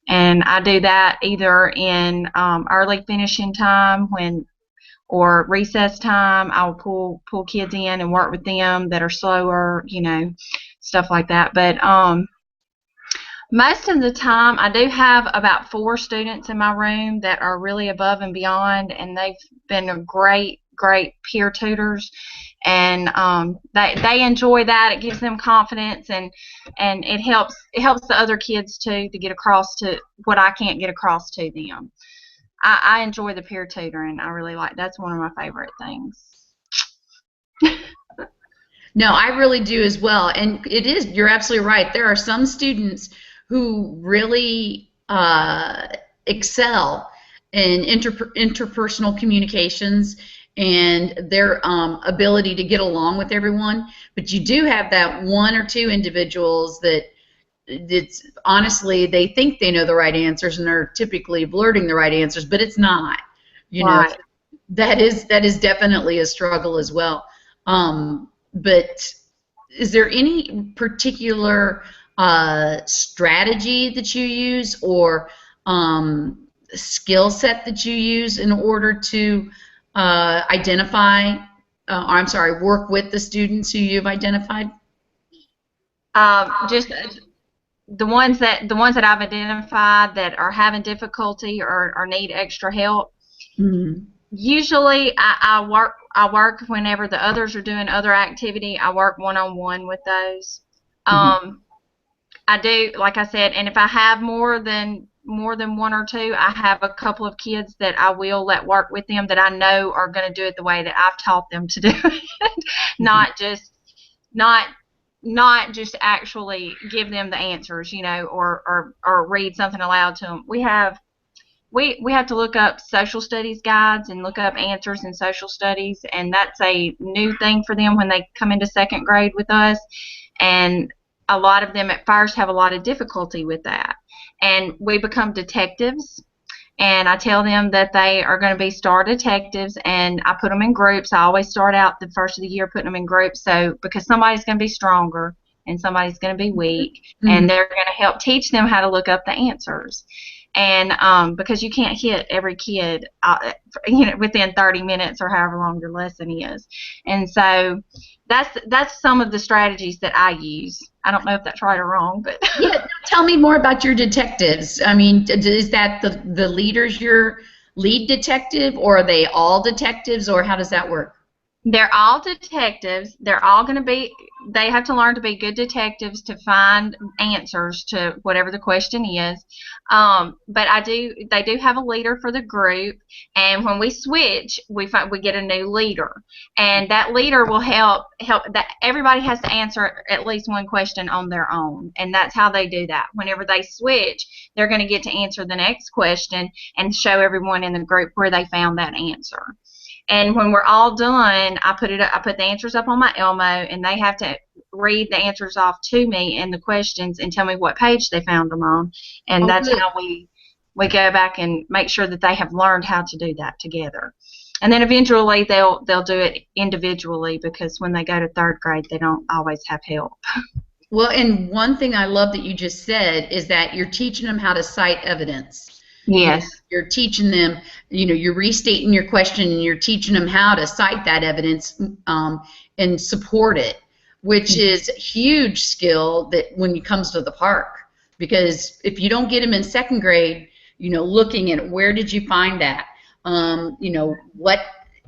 Speaker 7: And I do that either in early finishing time or recess time. I'll pull kids in and work with them that are slower, stuff like that. But Most of the time, I do have about 4 students in my room that are really above and beyond, and they've been a great peer tutors, and they enjoy that. It gives them confidence, and it helps the other kids too to get across to what I can't get across to them. I enjoy the peer tutoring. I really like that's one of my favorite things.
Speaker 1: No, I really do as well. And it is, you're absolutely right. There are some students who really excel in interpersonal communications and their ability to get along with everyone. But you do have that 1 or 2 individuals that it's honestly, they think they know the right answers and they're typically blurting the right answers, but it's not. You know,
Speaker 7: Right.
Speaker 1: that is definitely a struggle as well. But is there any particular strategy that you use or skill set that you use in order to identify, I'm sorry, work with the students who you've identified?
Speaker 7: Just the ones that I've identified that are having difficulty or need extra help.
Speaker 1: Mm-hmm.
Speaker 7: Usually, I work whenever the others are doing other activity. I work one-on-one with those. I do, like I said, and if I have more than 1 or 2, I have a couple of kids that I will let work with them that I know are going to do it the way that I've taught them to do it, not just actually give them the answers, you know, or read something aloud to them. We have to look up social studies guides and look up answers in social studies, and that's a new thing for them when they come into 2nd grade with us. And a lot of them at first have a lot of difficulty with that. And we become detectives, and I tell them that they are going to be star detectives, and I put them in groups. I always start out the first of the year putting them in groups, so because somebody's going to be stronger and somebody's going to be weak, and they're going to help teach them how to look up the answers. And because you can't hit every kid, you know, within 30 minutes or however long your lesson is, and so that's some of the strategies that I use. I don't know if that's right or wrong, but
Speaker 1: Yeah, tell me more about your detectives. I mean, is that the leaders your lead detective, or are they all detectives, or how does that work?
Speaker 7: they're all detectives. They're all going to be, they have to learn to be good detectives to find answers to whatever the question is. But they do have a leader for the group, and when we switch, we get a new leader, and that leader will help that everybody has to answer at least one question on their own, and that's how they do that. Whenever they switch, they're going to get to answer the next question and show everyone in the group where they found that answer. And when we're all done, I put the answers up on my Elmo, and they have to read the answers off to me and the questions and tell me what page they found them on. And that's how we go back and make sure that they have learned how to do that together. And then eventually they'll do it individually, because when they go to 3rd grade, they don't always have help.
Speaker 1: Well, and one thing I love that you just said is that you're teaching them how to cite evidence.
Speaker 7: Yes.
Speaker 1: You're teaching them, you know, you're restating your question and you're teaching them how to cite that evidence and support it, which is a huge skill that when it comes to the park. Because if you don't get them in 2nd grade, you know, looking at where did you find that, you know, what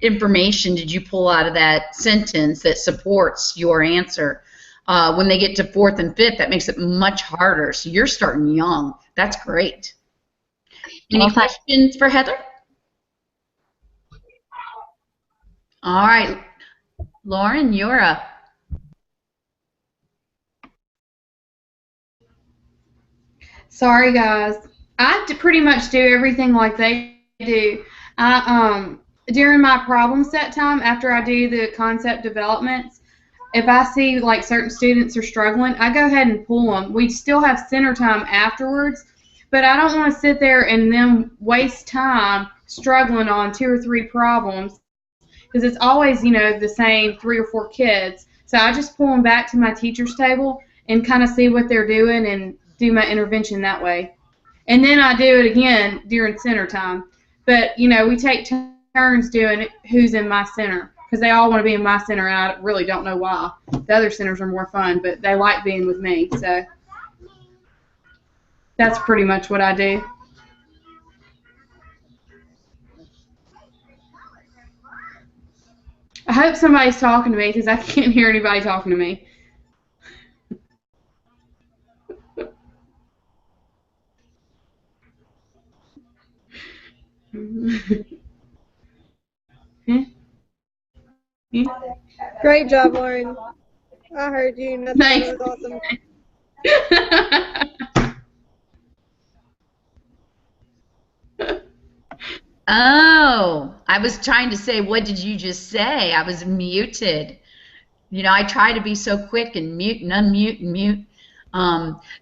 Speaker 1: information did you pull out of that sentence that supports your answer. When they get to 4th and 5th, that makes it much harder. So you're starting young. That's great. Any questions for Heather? All right, Lauren, you're up.
Speaker 3: Sorry, guys. I pretty much do everything like they do. During my problem set time, after I do the concept developments, if I see like certain students are struggling, I go ahead and pull them. We still have center time afterwards, but I don't want to sit there and then waste time struggling on 2 or 3 problems, because it's always, you know, the same 3 or 4 kids. So I just pull them back to my teacher's table and kind of see what they're doing and do my intervention that way. And then I do it again during center time. But, you know, we take turns doing it, who's in my center, because they all want to be in my center, and I really don't know why. The other centers are more fun, but they like being with me. So. That's pretty much what I do. I hope somebody's talking to me because I can't hear anybody talking to me.
Speaker 4: Great job, Lauren. I heard you, and I thought
Speaker 3: Thanks.
Speaker 4: it was awesome.
Speaker 1: Oh, I was trying to say, what did you just say? I was muted. You know, I try to be so quick and mute and unmute and mute.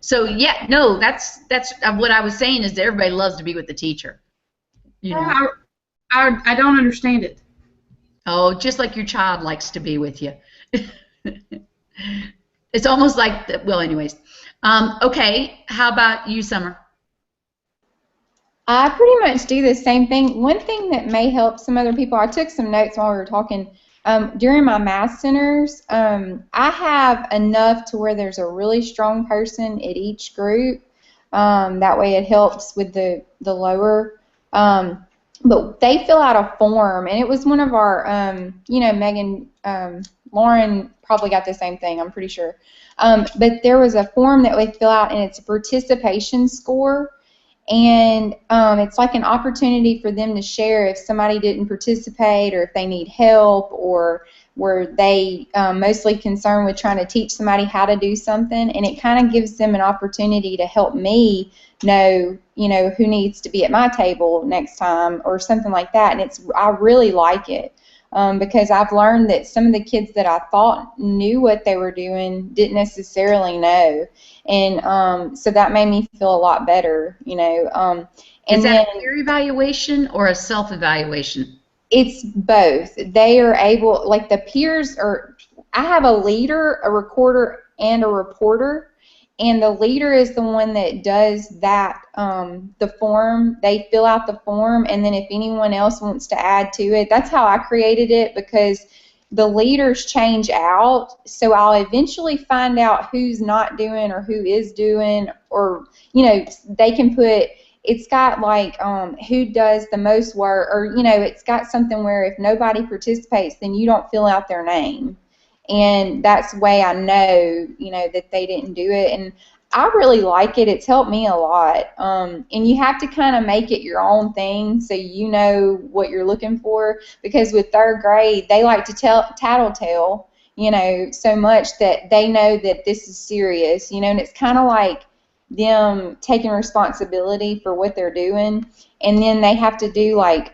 Speaker 1: So yeah, no, that's what I was saying is that everybody loves to be with the teacher. You know.
Speaker 3: I don't understand it.
Speaker 1: Oh, just like your child likes to be with you. It's almost like, well, anyways. Okay, how about you, Summer?
Speaker 5: I pretty much do the same thing. One thing that may help some other people, I took some notes while we were talking. During my math centers, I have enough to where there's a really strong person at each group. That way it helps with the lower. But they fill out a form, and it was one of our, Megan, Lauren probably got the same thing, I'm pretty sure. But there was a form that we fill out, and it's a participation score. And it's like an opportunity for them to share if somebody didn't participate or if they need help or were they mostly concerned with trying to teach somebody how to do something. And it kind of gives them an opportunity to help me know, who needs to be at my table next time or something like that. And I really like it. Because I've learned that some of the kids that I thought knew what they were doing didn't necessarily know. And so that made me feel a lot better, And
Speaker 1: Is that a peer evaluation or a self-evaluation?
Speaker 5: It's both. They are able, like the peers are, I have a leader, a recorder, and a reporter. And the leader is the one that does that, the form. They fill out the form, and then if anyone else wants to add to it, that's how I created it because the leaders change out. So I'll eventually find out who's not doing or who is doing, or, they can put, it's got like who does the most work, or, it's got something where if nobody participates, then you don't fill out their name. And that's the way I know, that they didn't do it. And I really like it. It's helped me a lot. And you have to kind of make it your own thing so you know what you're looking for. Because with third grade, they like to tattletale, so much that they know that this is serious, and it's kind of like them taking responsibility for what they're doing. And then they have to do like,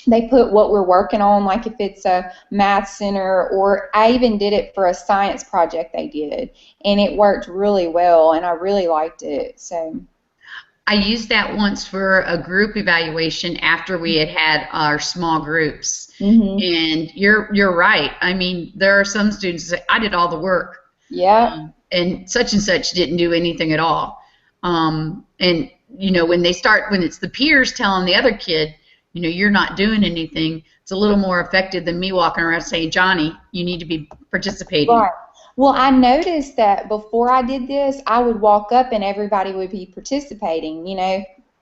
Speaker 5: they put what we're working on, like if it's a math center, or I even did it for a science project they did, and it worked really well, and I really liked it. So
Speaker 1: I used that once for a group evaluation after we had our small groups. And you're right. I mean, there are some students that say, I did all the work.
Speaker 5: Yeah.
Speaker 1: And such didn't do anything at all. And when it's the peers telling the other kid, you're not doing anything, it's a little more effective than me walking around saying, Johnny, you need to be participating.
Speaker 5: Right. Well, I noticed that before I did this, I would walk up and everybody would be participating,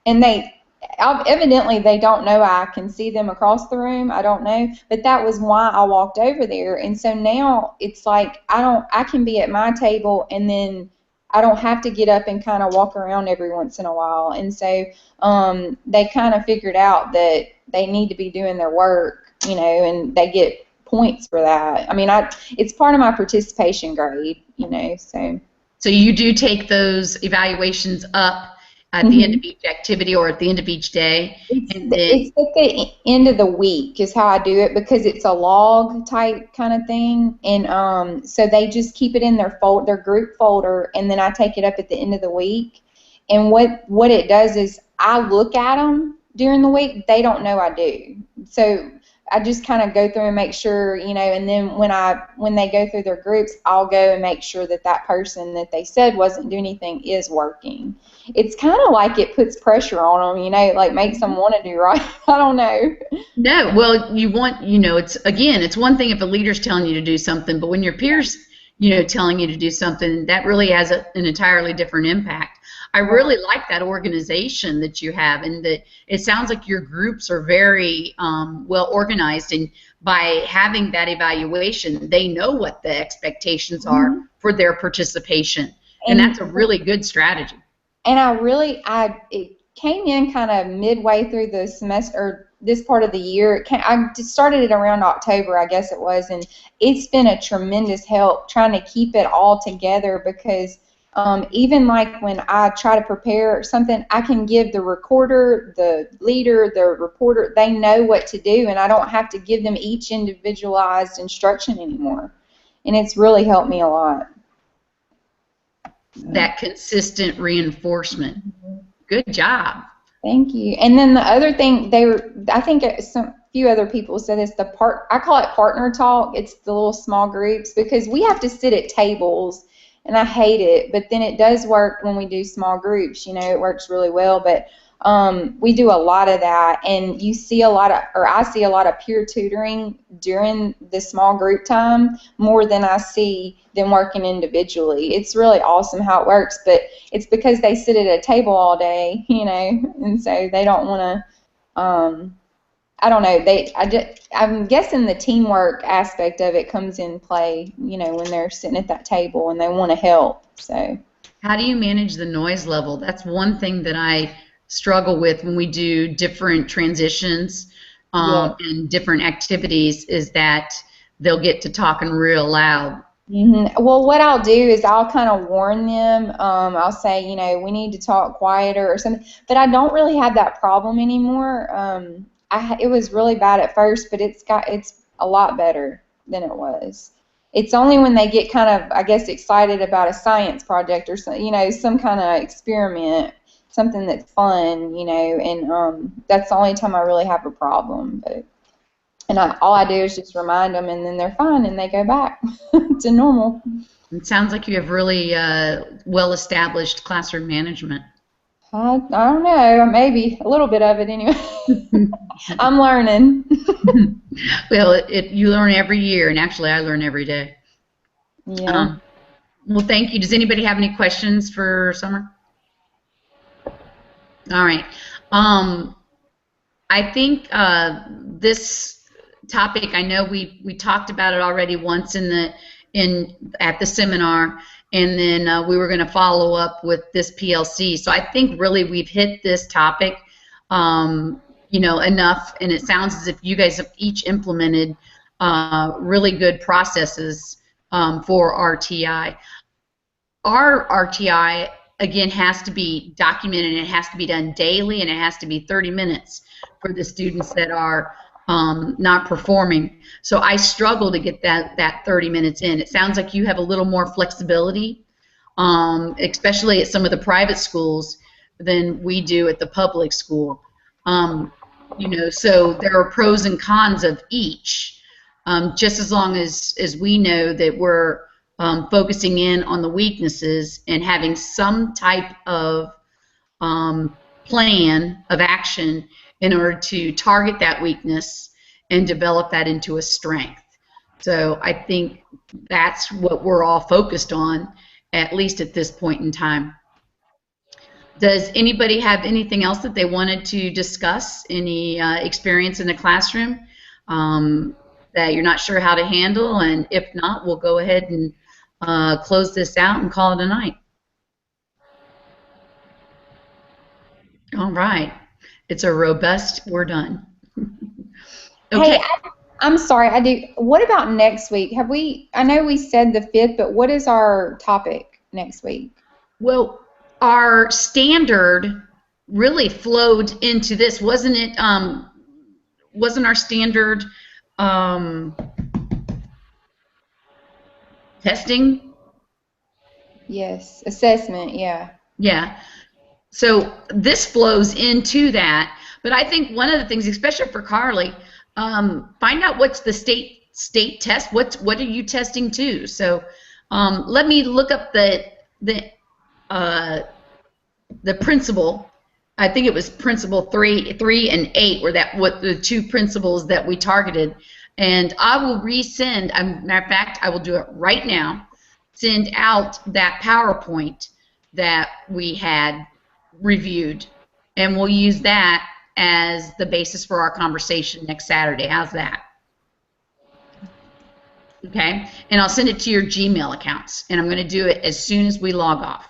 Speaker 5: and evidently they don't know I can see them across the room. I don't know, but that was why I walked over there. And so now it's like I can be at my table, and then I don't have to get up and kind of walk around every once in a while. And so they kind of figured out that they need to be doing their work, and they get points for that. I mean, it's part of my participation grade, so.
Speaker 1: So you do take those evaluations up at the end of each activity or at the end of each day?
Speaker 5: It's at the end of the week is how I do it, because it's a log type kind of thing. And so they just keep it in their group folder, and then I take it up at the end of the week. And what it does is I look at them during the week. They don't know I do. So I just kind of go through and make sure, and then when they go through their groups, I'll go and make sure that person that they said wasn't doing anything is working. It's kind of like it puts pressure on them, like makes them want to do right. I don't know.
Speaker 1: No, well, you want, it's one thing if a leader's telling you to do something, but when your peers, telling you to do something, that really has an entirely different impact. I really like that organization that you have, and that it sounds like your groups are very well organized, and by having that evaluation, they know what the expectations are for their participation, and that's a really good strategy.
Speaker 5: And it came in kind of midway through the semester, or this part of the year. I just started it around October, I guess it was, and it's been a tremendous help trying to keep it all together, because even like when I try to prepare something, I can give the recorder, the leader, the reporter, they know what to do, and I don't have to give them each individualized instruction anymore. And it's really helped me a lot.
Speaker 1: That consistent reinforcement. Good job.
Speaker 5: Thank you. And then the other thing, I think few other people said this, I call it partner talk. It's the little small groups, because we have to sit at tables, and I hate it, but then it does work when we do small groups. It works really well, but we do a lot of that, and I see a lot of peer tutoring during the small group time more than I see them working individually. It's really awesome how it works, but it's because they sit at a table all day, and so they don't want to, I don't know, I'm guessing the teamwork aspect of it comes in play, when they're sitting at that table and they want to help. So,
Speaker 1: how do you manage the noise level? That's one thing that I struggle with when we do different transitions and different activities, is that they'll get to talking real loud.
Speaker 5: Well, what I'll do is I'll kind of warn them. I'll say, we need to talk quieter or something. But I don't really have that problem anymore. It was really bad at first, but it's a lot better than it was. It's only when they get kind of, I guess, excited about a science project or something, some kind of experiment, something that's fun, and that's the only time I really have a problem. All I do is just remind them, and then they're fine, and they go back to normal.
Speaker 1: It sounds like you have really well-established classroom management.
Speaker 5: I don't know, maybe a little bit of it anyway. I'm learning.
Speaker 1: Well, you learn every year, and actually I learn every day.
Speaker 5: Yeah.
Speaker 1: Well, thank you. Does anybody have any questions for Summer? All right. I think this topic, I know we talked about it already once at the seminar, and then we were going to follow up with this PLC. So I think really we've hit this topic, enough, and it sounds as if you guys have each implemented really good processes for RTI. Our RTI, again, has to be documented, and it has to be done daily, and it has to be 30 minutes for the students that are not performing. So I struggle to get that 30 minutes in. It sounds like you have a little more flexibility, especially at some of the private schools, than we do at the public school. So there are pros and cons of each. Just as long as we know that we're focusing in on the weaknesses and having some type of plan of action in order to target that weakness and develop that into a strength. So I think that's what we're all focused on, at least at this point in time. Does anybody have anything else that they wanted to discuss? Any experience in the classroom that you're not sure how to handle? And if not, we'll go ahead and close this out and call it a night. All right. It's a robust, we're done. Okay.
Speaker 5: Hey, I'm sorry, what about next week? I know we said the 5th, but what is our topic next week?
Speaker 1: Well, our standard really flowed into this, wasn't it? Wasn't our standard testing?
Speaker 5: Yes, assessment, yeah.
Speaker 1: Yeah. So this flows into that, but I think one of the things, especially for Carly, find out what's the state test. What are you testing to? So let me look up the principle. I think it was principle 3 and 8 were what the two principles that we targeted, and I will resend. Matter of fact, I will do it right now. send out that PowerPoint that we had reviewed, and we'll use that as the basis for our conversation next Saturday. How's that? Okay, and I'll send it to your Gmail accounts, and I'm going to do it as soon as we log off.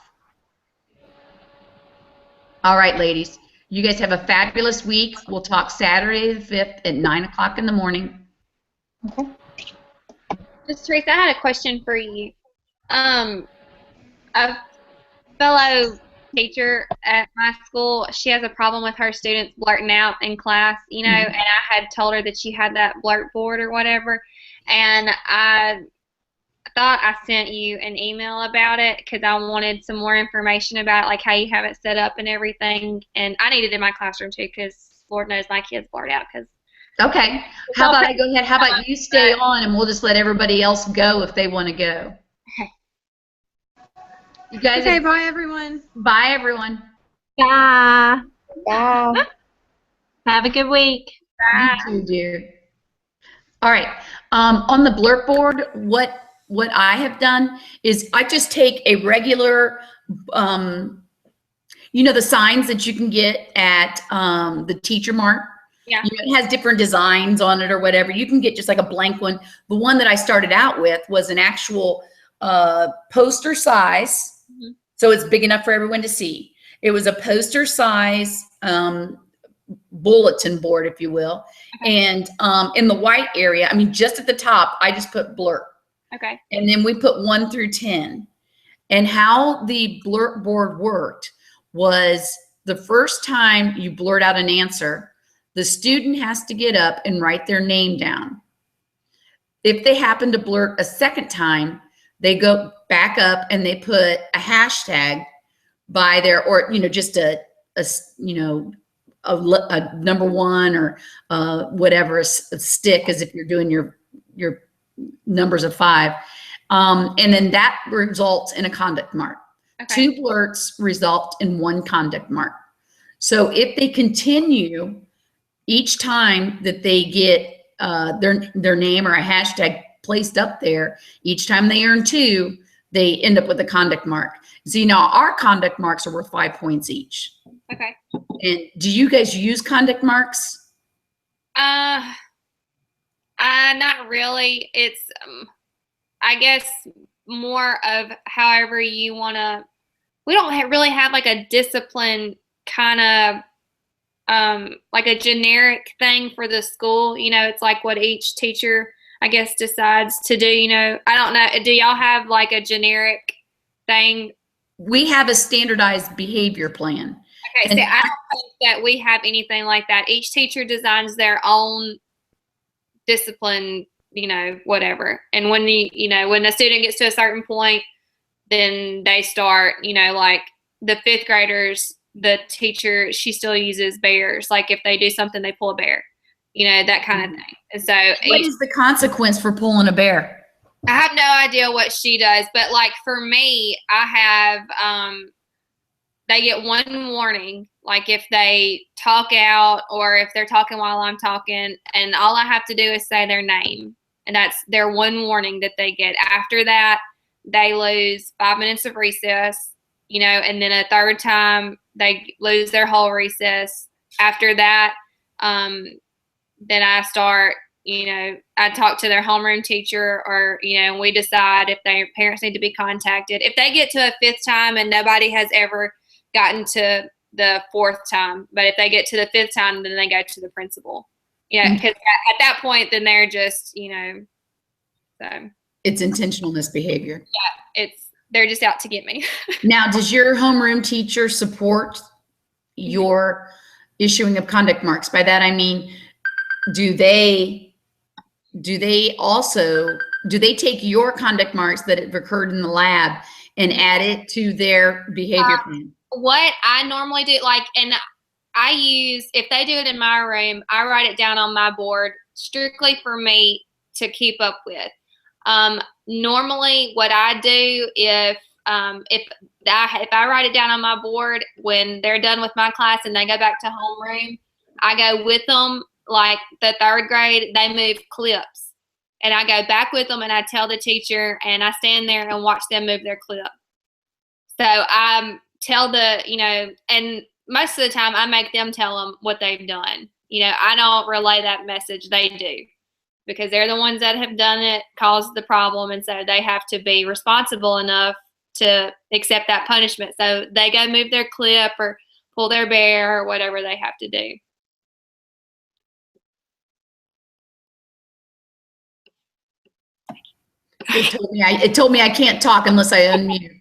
Speaker 1: All right, ladies, you guys have a fabulous week. We'll talk Saturday the 5th at 9 o'clock in the morning.
Speaker 5: Okay.
Speaker 6: Just Teresa, I had a question for you. A fellow teacher at my school, she has a problem with her students blurting out in class, you know, and I had told her that she had that blurt board or whatever, and I thought I sent you an email about it because I wanted some more information about like how you have it set up and everything, and I need it in my classroom too because Lord knows my kids blurt out because.
Speaker 1: Okay. How about I go ahead? How about you stay on and we'll just let everybody else go if they want to go.
Speaker 6: Okay.
Speaker 1: You guys.
Speaker 4: Okay, bye everyone.
Speaker 1: Bye everyone.
Speaker 7: Bye.
Speaker 5: Bye.
Speaker 7: Have a good week.
Speaker 6: Bye.
Speaker 1: You too, dear. All right. On the blurt board, what I have done is I just take a regular, you know, the signs that you can get at the Teacher Mart.
Speaker 6: Yeah.
Speaker 1: You know, it has different designs on it or whatever. You can get just like a blank one. The one that I started out with was an actual poster size, so it's big enough for everyone to see. It was a poster size bulletin board, if you will. Okay. And in the white area, I mean, just at the top, I just put blurt.
Speaker 6: Okay.
Speaker 1: And then we put 1 through 10. And how the blurt board worked was the first time you blurt out an answer, the student has to get up and write their name down. If they happen to blurt a second time, they go back up and they put a hashtag by their, or, you know, just a you know, a number 1 or whatever, a stick, as if you're doing your numbers of 5. And then that results in a conduct mark. Okay. 2 blurts result in 1 conduct mark. So if they continue each time that they get their name or a hashtag placed up there, each time they earn 2, they end up with a conduct mark. See, now our conduct marks are worth 5 points each.
Speaker 6: Okay.
Speaker 1: And do you guys use conduct marks?
Speaker 6: Not really. It's, I guess, more of however you want to. We don't really have like a discipline kind of. Like a generic thing for the school, you know, it's like what each teacher, I guess, decides to do, you know. I don't know. Do y'all have like a generic thing?
Speaker 1: We have a standardized behavior plan.
Speaker 6: Okay, see, I don't think that we have anything like that. Each teacher designs their own discipline, you know, whatever. And when when the student gets to a certain point, then they start, you know, like the 5th graders, the teacher, she still uses bears. Like if they do something, they pull a bear, you know, that kind of thing. And so
Speaker 1: what is the consequence for pulling a bear?
Speaker 6: I have no idea what she does, but like for me, I have, they get 1 warning, like if they talk out or if they're talking while I'm talking, and all I have to do is say their name, and that's their 1 warning that they get. After that, they lose 5 minutes of recess, you know, and then a 3rd time they lose their whole recess. After that, then I start, you know, I talk to their homeroom teacher, or, you know, and we decide if their parents need to be contacted. If they get to a 5th time, and nobody has ever gotten to the 4th time, but if they get to the 5th time, then they go to the principal. Yeah, because at that point, then they're just, you know, so.
Speaker 1: It's intentional misbehavior.
Speaker 6: Yeah, they're just out to get me.
Speaker 1: Now, does your homeroom teacher support your issuing of conduct marks? By that I mean, do they take your conduct marks that have occurred in the lab and add it to their behavior plan?
Speaker 6: What I normally do, like, and I use, if they do it in my room, I write it down on my board strictly for me to keep up with. Normally what I do, if I write it down on my board, when they're done with my class and they go back to homeroom, I go with them. Like the 3rd grade, they move clips. And I go back with them and I tell the teacher and I stand there and watch them move their clip. So I tell and most of the time I make them tell them what they've done. I don't relay that message. They do, because they're the ones that have done it, caused the problem, and so they have to be responsible enough to accept that punishment. So they go move their clip or pull their bear or whatever they have to do.
Speaker 1: It told me I can't talk unless I unmute.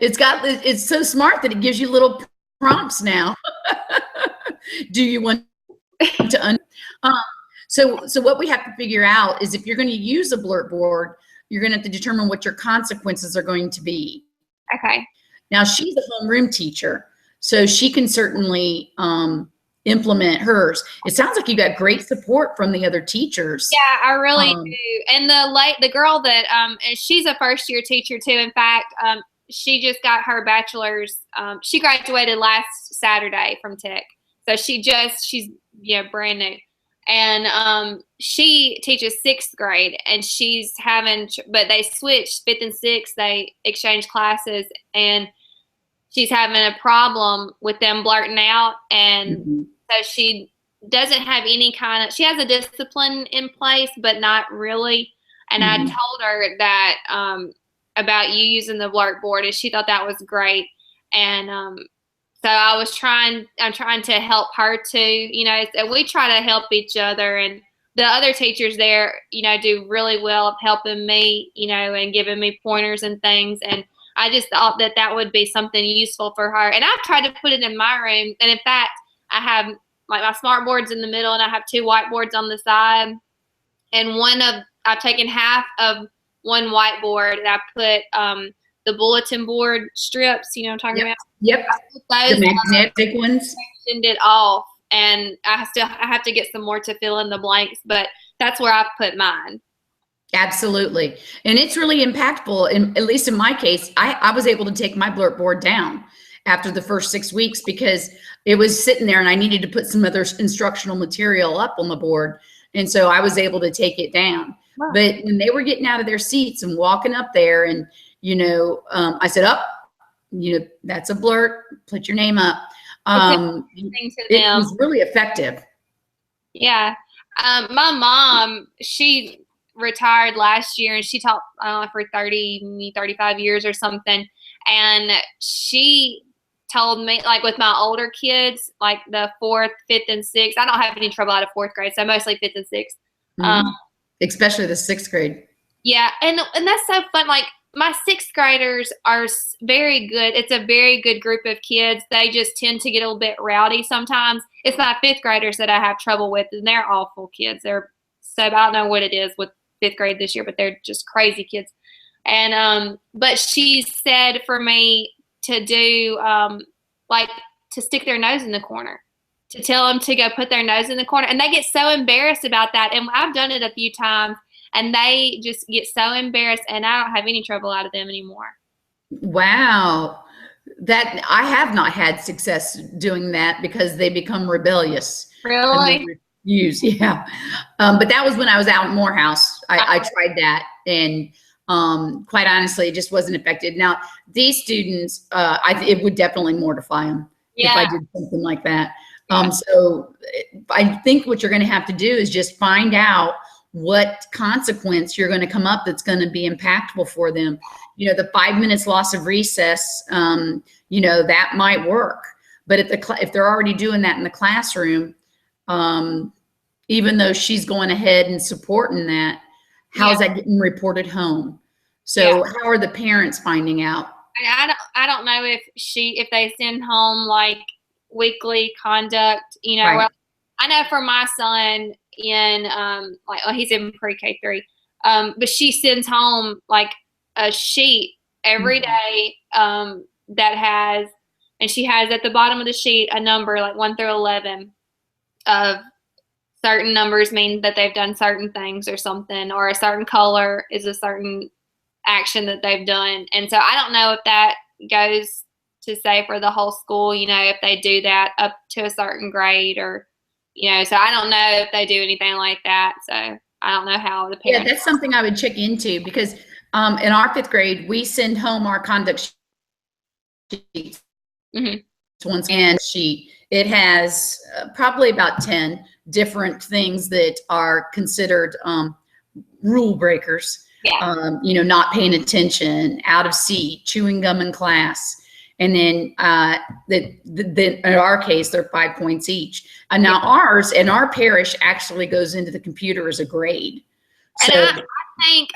Speaker 1: It's so smart that it gives you little prompts now. Do you want to so what we have to figure out is if you're going to use a blurt board, you're going to have to determine what your consequences are going to be.
Speaker 6: Okay.
Speaker 1: Now she's a homeroom teacher, so she can certainly implement hers. It sounds like you got great support from the other teachers.
Speaker 6: Yeah, I really do. And the girl that she's a first-year teacher too. In fact, she just got her bachelor's. She graduated last Saturday from Tech, so she's brand new. And she teaches 6th grade, and she's but they switched 5th and 6th. They exchanged classes, and she's having a problem with them blurting out, and so she doesn't have she has a discipline in place, but not really. And I told her that about you using the blurt board, and she thought that was great. And so I'm trying to help her too, and we try to help each other. And the other teachers there, do really well of helping me, and giving me pointers and things. And I just thought that would be something useful for her. And I've tried to put it in my room. And in fact, I have my smart boards in the middle, and I have 2 whiteboards on the side. And I've taken half of one whiteboard, and I put the bulletin board strips, what I'm talking about?
Speaker 1: Yep.
Speaker 6: Those
Speaker 1: the magnetic ones.
Speaker 6: Sectioned it off, and I have to get some more to fill in the blanks, but that's where I've put mine.
Speaker 1: Absolutely. And it's really impactful. And at least in my case, I was able to take my blurt board down after the first 6 weeks because it was sitting there and I needed to put some other instructional material up on the board. And so I was able to take it down. Wow. But when they were getting out of their seats and walking up there and, I said, that's a blurt, put your name up. It was really effective.
Speaker 6: Yeah. My mom, she retired last year, and she taught for 35 years or something. And she told me, like with my older kids, like the 4th, 5th, and 6th, I don't have any trouble out of 4th grade, so mostly 5th and 6th.
Speaker 1: Especially the 6th grade.
Speaker 6: Yeah, and that's so fun. Like my 6th graders are very good. It's a very good group of kids. They just tend to get a little bit rowdy sometimes. It's my 5th graders that I have trouble with, and they're awful kids. I don't know what it is with 5th grade this year, but they're just crazy kids. And but she said for me to do to stick their nose in the corner, to tell them to go put their nose in the corner, and they get so embarrassed about that. And I've done it a few times, and they just get so embarrassed, and I don't have any trouble out of them anymore.
Speaker 1: Wow. That I have not had success doing that because they become rebellious.
Speaker 6: Really?
Speaker 1: Yeah. But that was when I was out at Morehouse. I tried that, and quite honestly, it just wasn't effective. Now, these students, it would definitely mortify them if I did something like that. So I think what you're going to have to do is just find out what consequence you're going to come up that's going to be impactful for them. The 5 minutes loss of recess, that might work. But if they're already doing that in the classroom, even though she's going ahead and supporting that, how's that getting reported home? So how are the parents finding out?
Speaker 6: I don't know if they send home like weekly conduct,
Speaker 1: Right.
Speaker 6: Well, I know for my son in he's in pre-K 3, but she sends home like a sheet every day that has, and she has at the bottom of the sheet a number like 1 through 11 of certain numbers mean that they've done certain things or something, or a certain color is a certain action that they've done. And so I don't know if that goes to say for the whole school, if they do that up to a certain grade or, so I don't know if they do anything like that. So I don't know how the
Speaker 1: Yeah,
Speaker 6: parents.
Speaker 1: that's something I would check into because in our 5th grade, we send home our conduct sheets.
Speaker 6: Mhm.
Speaker 1: Once and sheet, it has probably about 10 different things that are considered rule breakers.
Speaker 6: Yeah.
Speaker 1: You know, not paying attention, out of seat, chewing gum in class. And then in our case, they're 5 points each. And now ours in our parish actually goes into the computer as a grade.
Speaker 6: And
Speaker 1: So
Speaker 6: I think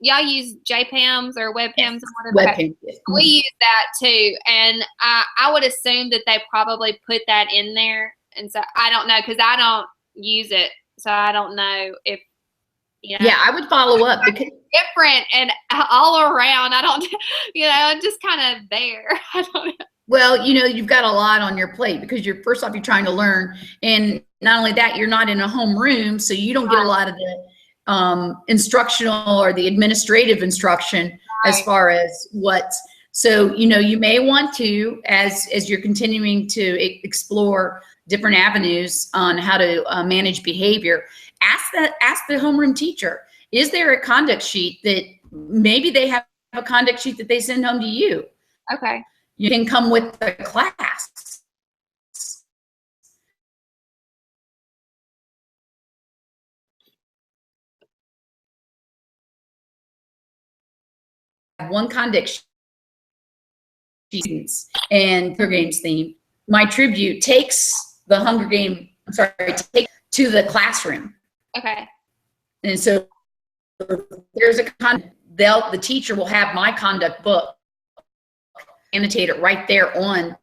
Speaker 6: y'all use JPAMs or WebPAMs or whatever.
Speaker 1: webcam.
Speaker 6: We use that too, and I would assume that they probably put that in there. And so I don't know because I don't use it, so I don't know if you know.
Speaker 1: Yeah, I would follow up because
Speaker 6: Different and all around. I don't, I'm just kind of there. I don't know.
Speaker 1: well, you know, you've got a lot on your plate because you're first off, you're trying to learn. And not only that, you're not in a home room, so you don't get a lot of the instructional or the administrative instruction as far as what. So, you know, you may want to, as you're continuing to explore different avenues on how to manage behavior, ask the homeroom teacher, is there a conduct sheet that maybe they have a conduct sheet that they send home to you?
Speaker 6: Okay.
Speaker 1: You can come with the class. One conduct sheet and Hunger Games theme. My tribute takes the Hunger Game, take to the classroom.
Speaker 6: Okay.
Speaker 1: And so there's the teacher will have my conduct book, annotate it right there on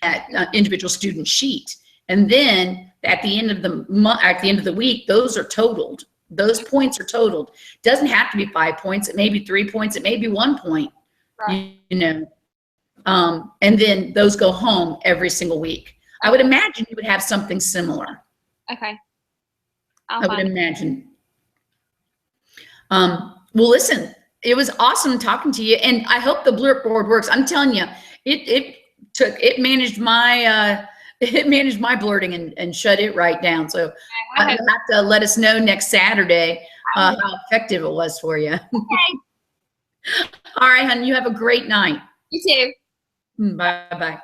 Speaker 1: that individual student sheet. And then at the end of the month, at the end of the week, those are totaled. Those points are totaled. Doesn't have to be 5 points. It may be 3 points. It may be 1 point. Right. You know, and then those go home every single week. I would imagine you would have something similar.
Speaker 6: Okay.
Speaker 1: I would imagine. Well, listen, it was awesome talking to you, and I hope the blurt board works. I'm telling you, it managed my blurting and shut it right down. So you'll have to let us know next Saturday how effective it was for you.
Speaker 6: Okay.
Speaker 1: All right, hon, you have a great night.
Speaker 6: You too.
Speaker 1: Bye-bye.